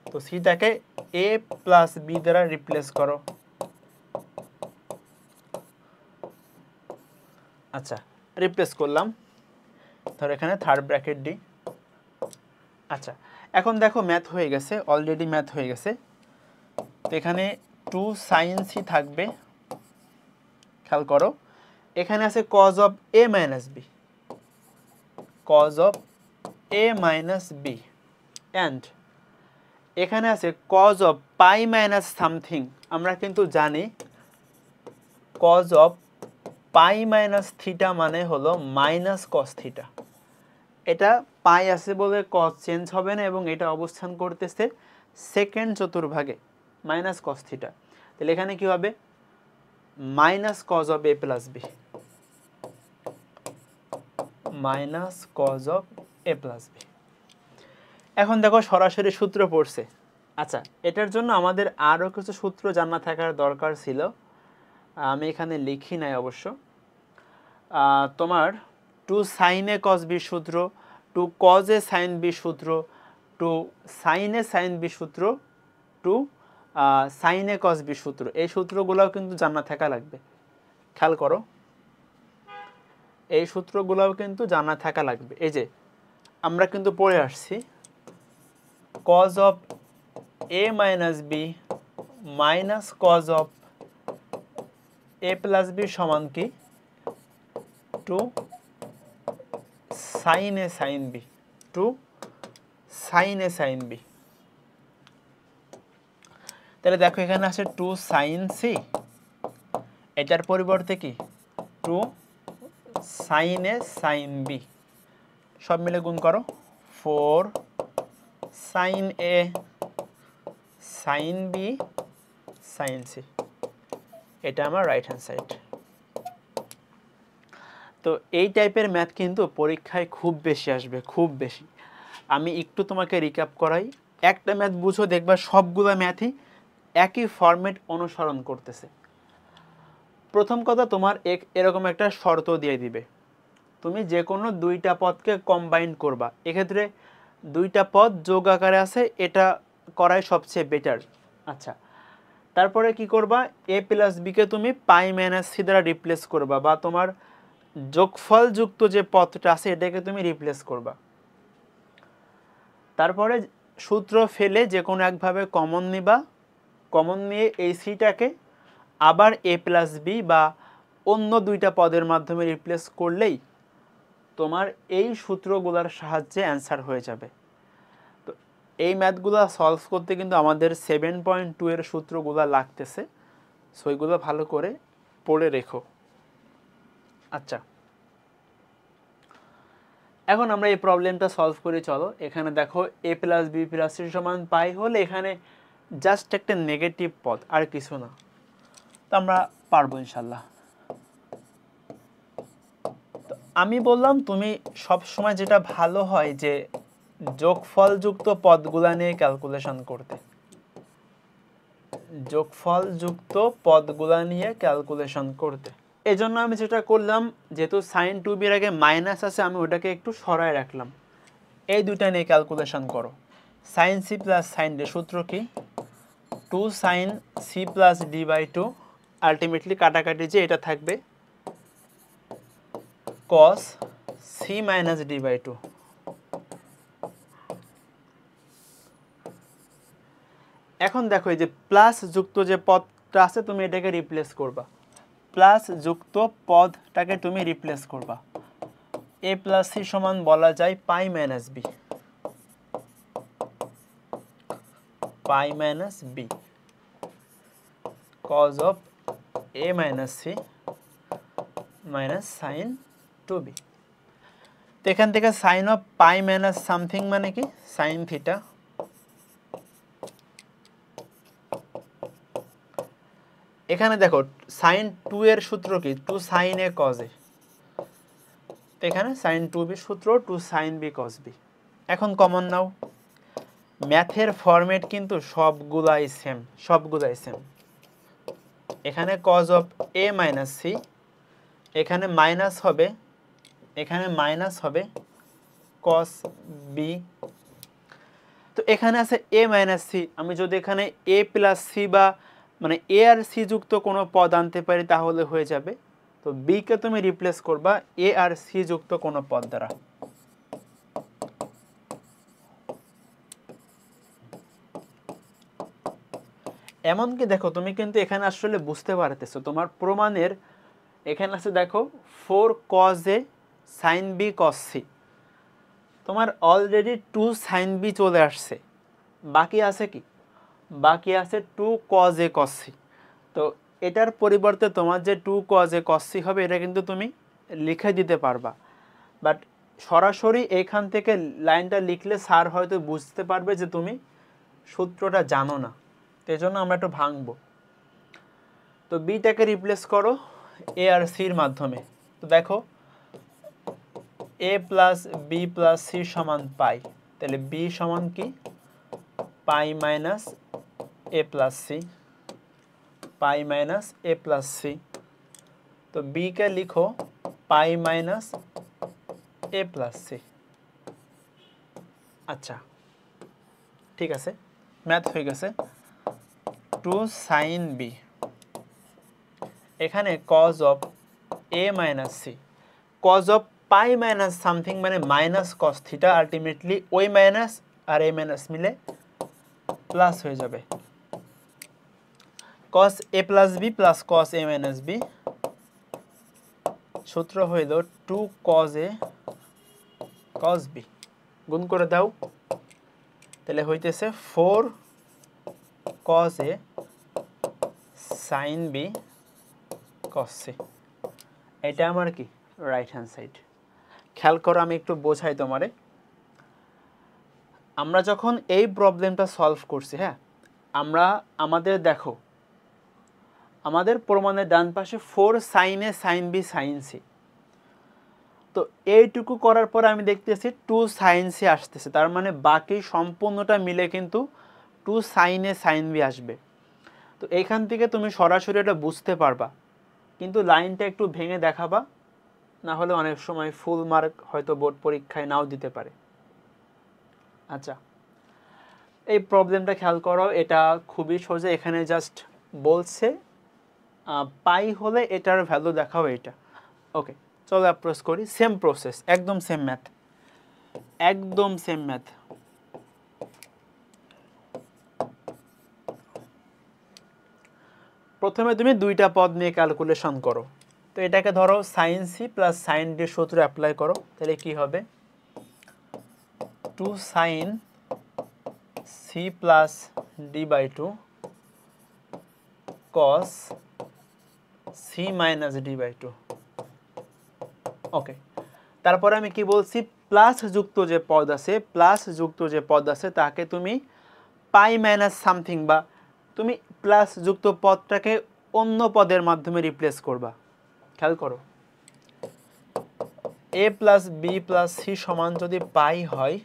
A: তো সিটাকে a প্লাস b দ্বারা রিপ্লেস করো। আচ্ছা, রিপ্লেস করলাম, ধর এখানে থার্ড ব্র্যাকেট ডি। আচ্ছা, এখন দেখো ম্যাথ হয়ে গেছে, অলরেডি ম্যাথ হয়ে গেছে। তো এখানে 2 sin c থাকবে, খেয়াল করো এখানে আছে cos of a minus b, cos of a minus b and এখানে আছে cos of pi minus something. আমরা কিন্তু জানি cos of pi minus theta মানে হলো মাইনাস cos থিটা। এটা পাই আছে বলে cos চেঞ্জ হবে না এবং এটা অবস্থান করতেছে সেকেন্ড চতুর্ভাগে মাইনাস cos থিটা। তাহলে এখানে কি হবে, minus cos of a plus b, minus cos of a plus b। এখন দেখো সরাসরি সূত্র পড়ছে। আচ্ছা, এটার জন্য আমাদের আরও কিছু সূত্র জানা থাকার দরকার ছিল, আমি এখানে লিখি নাই অবশ্য। তোমার 2 sin a cos b সূত্র, 2 cos a sin b সূত্র, 2 sin a sin b সূত্র, 2 sin a cos b সূত্র, এই সূত্রগুলোও কিন্তু জানা থাকা লাগবে। খেয়াল করো এই সূত্রগুলোও কিন্তু জানা থাকা লাগবে। এই যে আমরা কিন্তু পড়ে আসছি cos of a minus b minus cos of A plus b সমান কি two sine a sine b, two sine a sine b. তাহলে দেখো এখানে আছে টু সাইন সি, এটার পরিবর্তে কি two sine a sine B, সব মিলে গুণ করো, 4 sign a sine B sign C, এটা আমার রাইট হ্যান্ড সাইড। তো এই টাইপের ম্যাথ কিন্তু পরীক্ষায় খুব বেশি আসবে, খুব বেশি। আমি একটু তোমাকে রিক্যাপ করাই, একটা ম্যাথ বুঝো, দেখবা সবগুলো ম্যাথই একই ফরম্যাট অনুসরণ করতেছে। প্রথম কথা, তোমার এরকম একটা শর্ত দিয়ে দিবে, তুমি যে কোনো দুইটা পদকে কম্বাইন করবা, এক্ষেত্রে দুইটা পদ যোগ আকারে আছে, এটা করাই সবচেয়ে বেটার। আচ্ছা, তারপরে কি করবা, এ প্লাস বিকে তুমি পাই মাইনাস সি দ্বারা রিপ্লেস করবা, বা তোমার যোগফল যুক্ত যে পদটা আছে এটাকে তুমি রিপ্লেস করবা। তারপরে সূত্র ফেলে যে কোনো একভাবে কমন নিবা, কমন নিয়ে এই সিটাকে আবার এ প্লাস বি বা অন্য দুইটা পদের মাধ্যমে রিপ্লেস করলেই তোমার এই সূত্রগুলোর সাহায্যে অ্যান্সার হয়ে যাবে। তো এই ম্যাথগুলো সলভ করতে কিন্তু আমাদের 7.2 এর সূত্রগুলো লাগতেছে, সো এগুলো ভালো করে পড়ে রেখো। আচ্ছা, এখন আমরা এই প্রবলেমটা সলভ করি, চলো। এখানে দেখো a plus B plus c সমান পাই হলে এখানে জাস্ট একটা নেগেটিভ পদ, আর কিছু না। তো আমরা পারবো ইনশাল্লাহ। তো আমি বললাম তুমি সব সময় যেটা ভালো হয় যে যোগফলযুক্ত পদগুলা নিয়ে ক্যালকুলেশন করতে, যোগফলযুক্ত পদগুলা নিয়ে ক্যালকুলেশন করতে। এজন্য আমি যেটা করলাম, যেহেতু সাইন 2b এর আগে মাইনাস আছে, আমি ওটাকে একটু সরায় রাখলাম। এই দুইটা নিয়ে ক্যালকুলেশন করো। Sine C plus sine d, সূত্র কি two sine C plus D by two, ultimately কাটাকাটি যে এটা থাকবে cos C minus D by two. এখন দেখো এই যে প্লাস যুক্ত যে পদটা আছে তুমি এটাকে রিপ্লেস করবা, প্লাস যুক্ত পদটাকে তুমি রিপ্লেস করবা। এ প্লাস সি সমান বলা যায় pi minus b, pi minus b cos of A minus c minus sine 2b। তো এখান থেকে sine of pi minus something মানে কি সাইন থিটা, এখানে দেখো সাইন 2 এর সূত্র কি two sine a cos a, এখানে সাইন 2b সূত্র two sine b cos b. এখন কমন নাও, ম্যাথের ফরম্যাট কিন্তু সবগুলাই সেম, সবগুলাই সেম। এখানে cos of A minus c, এখানে মাইনাস হবে, এখানে মাইনাস হবে কস বি। তো এখানে আছে এ মাইনাস সি, আমি যদি এখানে এ প্লাস সি বা মানে এ আর সি যুক্ত কোনো পদ আনতে পারি তাহলে হয়ে যাবে। তো বি কে তুমি রিপ্লেস করবা এ আর সি যুক্ত কোনো পদ দ্বারা। এমনকি দেখো তুমি কিন্তু এখানে আসলে বুঝতে পারতেছো তোমার প্রমাণের, এখানে আছে দেখো 4 cos a sin b cos c, তোমার অলরেডি 2 sin b চলে আসছে, বাকি আছে কি, বাকি আছে 2 cos a cos c। তো এটার পরিবর্তে তোমার যে 2 cos a cos c হবে এটা কিন্তু তুমি লিখে দিতে পারবা, বাট সরাসরি এখান থেকে লাইনটা লিখলে স্যার হয়তো বুঝতে পারবে যে তুমি সূত্রটা জানো না, এই জন্য আমরা একটু ভাঙবো। তো বিটাকে রিপ্লেস করো এ আর সির মাধ্যমে। তো দেখো a plus B plus c সমান পাই, তাহলে বি সমান কি pi minus a plus c, pi minus a plus c. তো বি কে লিখো pi minus a plus c. আচ্ছা ঠিক আছে, ম্যাথ হয়ে গেছে। টু সাইন বি, এখানে cos of A minus c, cos of pi minus something মানে মাইনাস কস থিটা, আলটিমেটলি ওই মাইনাস আর এ মাইনাস মিলে প্লাস হয়ে যাবে। cos a plus B plus cos a minus B, সূত্র হইল 2 cos a cos b, গুণ করে দাও, তাহলে হইতেছে 4 cos a sin b cos c। এটা আমার কি রাইট হ্যান্ড সাইড। খেয়াল করো, আমি একটু বোঝাই তোমারে। আমরা যখন এই প্রবলেমটা সলভ করছি, হ্যাঁ, আমাদের দেখো, আমাদের প্রমাণের ডান পাশে 4 sin a sin b sin c, তো এইটুকু করার পর আমি দেখতেছি 2 sin c আসতেছে, তার মানে বাকি সম্পূর্ণটা মিলে কিন্তু 2 sin a sin b আসবে। তো এইখান থেকে তুমি সরাসরি এটা বুঝতে পারবা, কিন্তু লাইনটা একটু ভেঙে দেখাবা, না হলে অনেক সময় ফুল মার্ক হয়তো বোর্ড পরীক্ষায় নাও দিতে পারে। আচ্ছা, এই প্রবলেমটা খেয়াল করো, এটা খুবই সোজা। এখানে জাস্ট বলছে পাই হলে এটার ভ্যালু দেখাও এটা। ওকে, চলো অ্যাপ্রোচ করি। সেম প্রসেস, একদম সেম ম্যাথ, একদম সেম ম্যাথ। প্রথমে তুমি দুইটা পদ নিয়ে ক্যালকুলেশন করো। তো এটাকে ধরো sine C plus sine d সূত্র অ্যাপ্লাই করো, তাহলে কি হবে? 2 sine C plus D by 2 cos C minus D by 2। Okay, তারপরে আমি কি বলছি? প্লাস যুক্ত যে পদ আছে, প্লাস যুক্ত যে পদ আছে তাকে তুমি পাই মাইনাস সামথিং, বা তুমি প্লাস যুক্ত পদটাকে অন্য পদের মাধ্যমে রিপ্লেস করবা। খেয়াল করো, এ প্লাস বি প্লাস সি সমান যদি পাই হয়,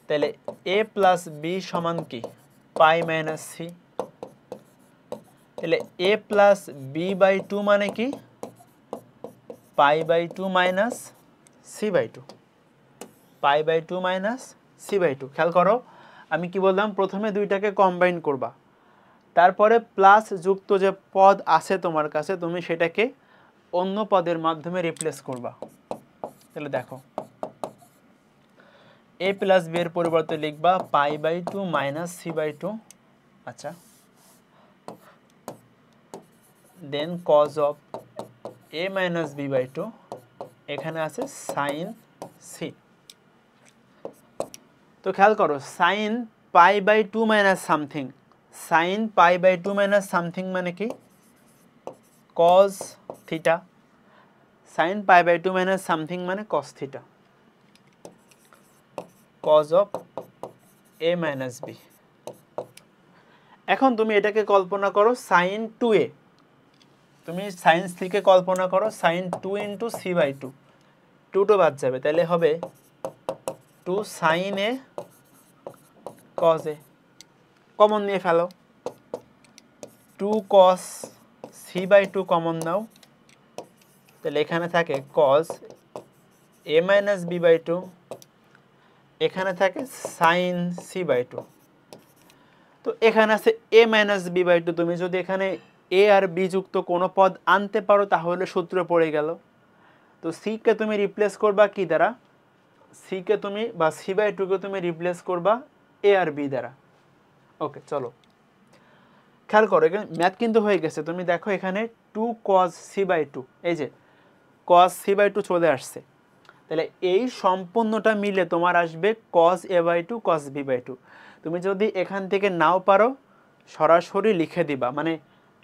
A: তাহলে এ প্লাস বি সমান কি? Pi minus c. তাহলে এ প্লাস বি বাই 2 মানে কি? Pi by 2 minus c by 2, pi by 2 minus c by 2। খেয়াল করো, আমি কি বললাম? প্রথমে দুইটাকে কম্বাইন করবা, তারপরে প্লাস যুক্ত যে পদ আছে তোমার কাছে, তুমি সেটাকে অন্য পদের মাধ্যমে রিপ্লেস করবা। তাহলে দেখো, এ প্লাস বি এর পরিবর্তে লিখবা pi by 2 minus c by 2। আচ্ছা, then cos of A minus B by 2, এখানে আছে সাইন সি। তো খেয়াল করো, sine pi by 2 minus something, sine pi by 2 minus something মানে কি? Cos theta. Sine pi by 2 minus something মানে cos theta, cos of A minus b. এখন তুমি এটাকে কল্পনা করো সাইন 2a, তুমি সাইন থেকে কল্পনা করো সাইন 2 ইন্টু সি বাই 2, 2 বাদ যাবে, তাহলে হবে 2 sine a cos a. Common নিয়ে ফেলো, 2 কস সি বাই 2 কমন নাও, তাহলে এখানে থাকে cos a minus B by 2, এখানে থাকে সাইন সি বাই 2। তো এখানে আছে এ মাইনাস বি বাই 2, তুমি যদি এখানে এ আর বি যুক্ত কোনো পদ আনতে পারো তাহলে সূত্র পড়ে গেল। তো সি কে তুমি রিপ্লেস করবা কি দ্বারা? সি কে তুমি, বা সি বাই 2 কে তুমি রিপ্লেস করবা এ আর বি দ্বারা। ওকে, চলো খেয়াল করো, এখানে ম্যাথ কিন্তু হয়ে গেছে। তুমি দেখো এখানে 2 cos সি বাই 2, এই যে cos সি বাই 2 চলে আসছে, তাহলে এই সম্পূর্ণটা মিলে তোমার আসবে cos a by 2 cos b by 2। তুমি যদি এখান থেকে নাও পারো সরাসরি লিখে দিবা, মানে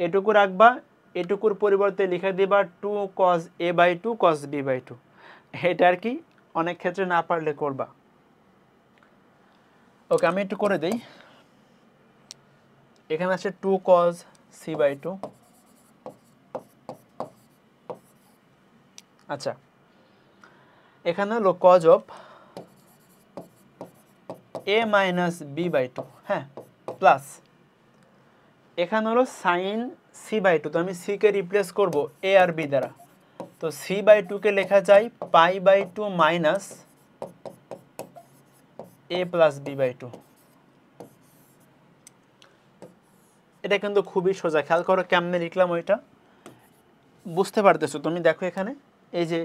A: এটুকু রাখবা, এটুকুর পরিবর্তে লিখে দিবা 2 cos a by 2 cos b by 2। এটা আর কি অনেক ক্ষেত্রে না পারলে করবা। ওকে, আমি একটু করে দেই। এখানে আছে 2 cos সি বাই 2। আচ্ছা, এখানে হলো cos of a minus B by 2, হ্যাঁ, প্লাস এখানে হলো সাইন সি বাই 2, তো আমি সি কে রিপ্লেস করব এ আর বি দ্বারা, তো সি বাই 2 কে লেখা যায় pi by 2 minus a plus B by 2। এটা কিন্তু খুবই সোজা, খেয়াল করো কেমনে লিখলাম, ওইটা বুঝতে পারতেছো তুমি? দেখো এখানে এই যে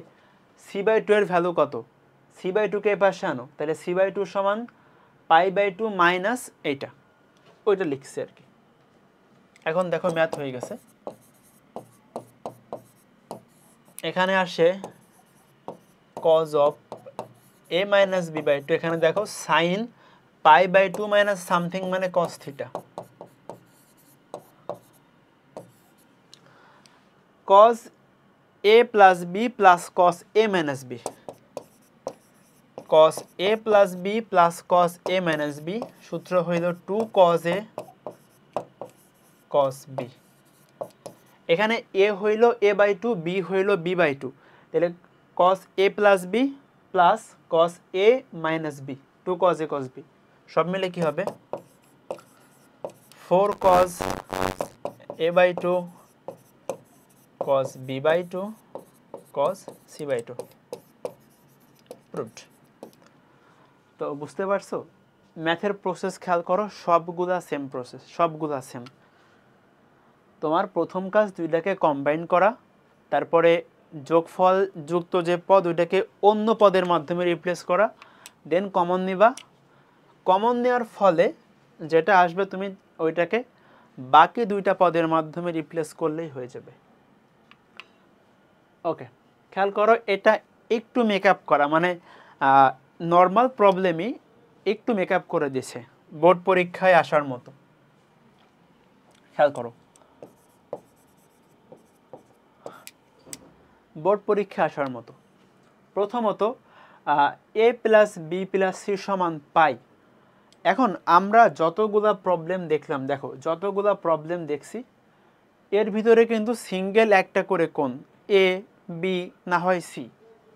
A: সি বাই 2 এর ভ্যালু কত? সি বাই 2 কে এই পাশে আনো, তাহলে সি বাই 2 সমান পাই বাই 2 মাইনাস এইটা, ওইটা লিখছি আর কি। এখন দেখো ম্যাথ হয়ে গেছে। এখানে আসে cos of a minus B by two, এখানে দেখো sine pi by two minus something মানে cos theta, cos a plus B plus cos a minus b, cos a plus B plus cos a minus B, সূত্র হইল 2 cos a cos b। এখানে a হইল a by two, b হইল b by two, তাহলে cos a plus b plus cos a minus b, 2 cos a cos b, সব মিলে কি হবে 4 cos a by two cos b by two cos c by two. Proved. তো বুঝতে পারছো ম্যাথের প্রসেস খেয়াল করো, সবগুলা সেম প্রসেস, সবগুলা সেম। তোমার প্রথম কাজ দুইটাকে কম্বাইন করা, তারপরে যোগফল যুক্ত যে পদ ওইটাকে অন্য পদের মাধ্যমে রিপ্লেস করা, দেন কমন নিবা, কমন নেওয়ার ফলে যেটা আসবে তুমি ওইটাকে বাকি দুইটা পদের মাধ্যমে রিপ্লেস করলেই হয়ে যাবে। ওকে, খেয়াল করো এটা একটু মেকআপ করা, মানে নর্মাল প্রবলেমই একটু মেকআপ করে দিছে বোর্ড পরীক্ষায় আসার মতো। খেয়াল করো বোর্ড পরীক্ষা আসার মতো। প্রথমত a plus B plus c সমান পাই। এখন আমরা যতগুলা প্রবলেম দেখলাম, দেখো যতগুলা প্রবলেম দেখছি এর ভিতরে কিন্তু সিঙ্গেল একটা করে কোণ এ বি না হয় সি,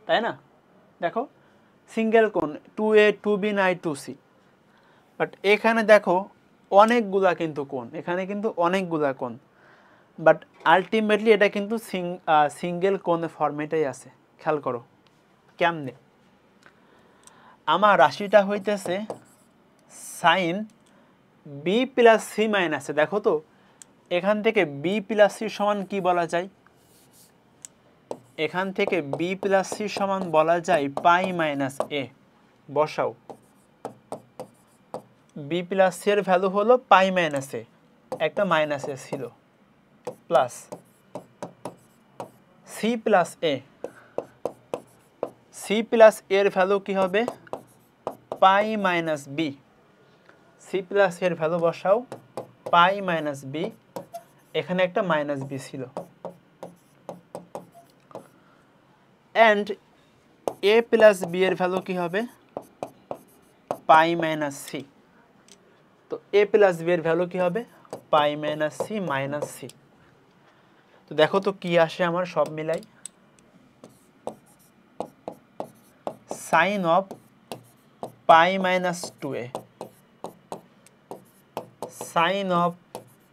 A: তাই না? দেখো সিঙ্গেল কোণ 2a 2b নাই 2c, বাট এখানে দেখো অনেকগুলা কিন্তু কোণ, এখানে কিন্তু অনেকগুলা কোণ, বাট আলটিমেটলি এটা কিন্তু সিঙ্গেল কোণের ফরম্যাটেই আছে। খেয়াল করো কেমনে, আমার রাশিটা হইতেছে সাইন বি প্লাস সি মাইনাসে, দেখো তো এখান থেকে বি প্লাস সি সমান কি বলা যায়, এখান থেকে বি প্লাস সি সমান বলা যায় পাই মাইনাস এ। বসাও, বি প্লাস সি এর ভ্যালু হলো পাই মাইনাস এ, একটা মাইনাস এ ছিল, প্লাস সি প্লাস এ, সি প্লাস এর ভ্যালু কি হবে পাই মাইনাস বি, সি প্লাস এর ভ্যালু বসাও পাই মাইনাস বি, এখানে একটা মাইনাস বি ছিল, অ্যান্ড এ প্লাস বি এর ভ্যালু কি হবে পাই মাইনাস সি। তো এ প্লাস বি এর ভ্যালু কি হবে পাই মাইনাস সি মাইনাস সি। তো দেখো তো কি আসে আমার, সব মিলাই sine of pi minus two a, sine of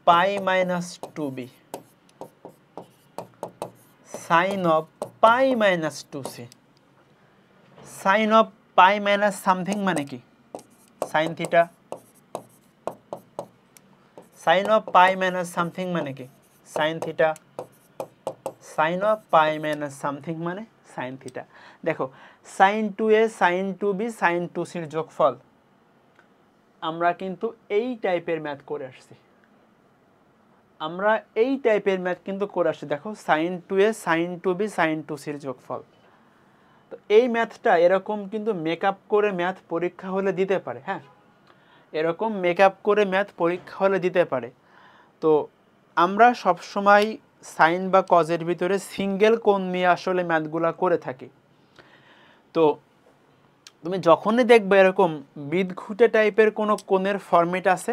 A: pi minus two b, sine of pi minus two c. Sine of pi minus something মানে কি sine theta, sine of pi minus something মানে কি sine theta, sine of pi minus something মানে sine theta. দেখো sine two a sine two b sine two সির যোগফল, আমরা কিন্তু এই টাইপের ম্যাথ করে আসছি, আমরা এই টাইপের ম্যাথ কিন্তু করে আসছি। দেখো sine two a sine two b sine two সির যোগফল, তো এই ম্যাথটা এরকম কিন্তু মেকআপ করে ম্যাথ পরীক্ষা হলে দিতে পারে, হ্যাঁ এরকম মেকআপ করে ম্যাথ পরীক্ষা হলে দিতে পারে। তো আমরা সবসময় সাইন বা কজের ভিতরে সিঙ্গেল কোণ নিয়ে আসলে ম্যাথগুলা করে থাকি। তো তুমি যখনই দেখবে এরকম বিদঘুটে টাইপের কোনো কোণের ফরম্যাট আছে,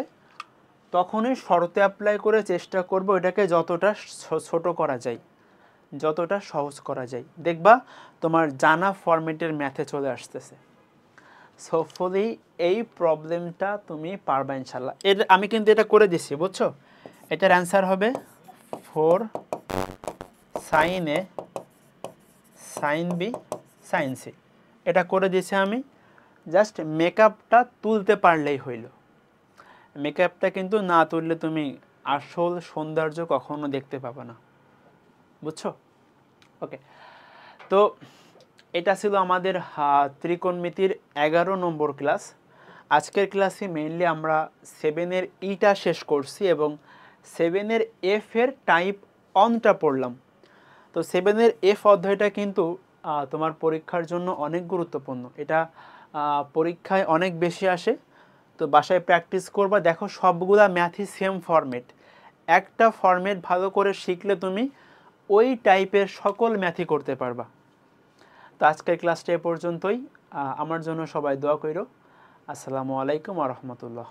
A: তখনই শর্তে অ্যাপ্লাই করে চেষ্টা করবো এটাকে যতটা ছোট করা যায়, যতটা সহজ করা যায়, দেখবা তোমার জানা ফরম্যাটের ম্যাথে চলে আসতেছে। হোপফুলি এই প্রবলেমটা তুমি পারবা ইনশাল্লাহ। আমি কিন্তু এটা করে দিছি, বুঝছো? এটার অ্যান্সার হবে 4 sign a sine B sign C, এটা করে দিয়েছি আমি, জাস্ট মেকআপটা তুলতে পারলেই হইল। মেকআপটা কিন্তু না তুললে তুমি আসল সৌন্দর্য কখনো দেখতে পাবে না, বুঝছো? ওকে, তো এটা ছিল আমাদের ত্রিকোণমিতির 11 নম্বর ক্লাস। আজকের ক্লাসে মেইনলি আমরা 7-এর ইটা শেষ করছি এবং সেভেনের এফ এর টাইপ অনটা পড়লাম। তো সেভেনের এফ অধ্যায়টা কিন্তু তোমার পরীক্ষার জন্য অনেক গুরুত্বপূর্ণ। এটা পরীক্ষায় অনেক বেশি আসে। তো বাসায় প্র্যাকটিস করবা। দেখো সবগুলা ম্যাথই সেম ফরম্যাট, একটা ফরম্যাট ভালো করে শিখলে তুমি ওই টাইপের সকল ম্যাথই করতে পারবা। তো আজকের ক্লাসটা এ পর্যন্তই। আমার জন্য সবাই দোয়া কইরো। আসসালামু আলাইকুম ওয়া রাহমাতুল্লাহ।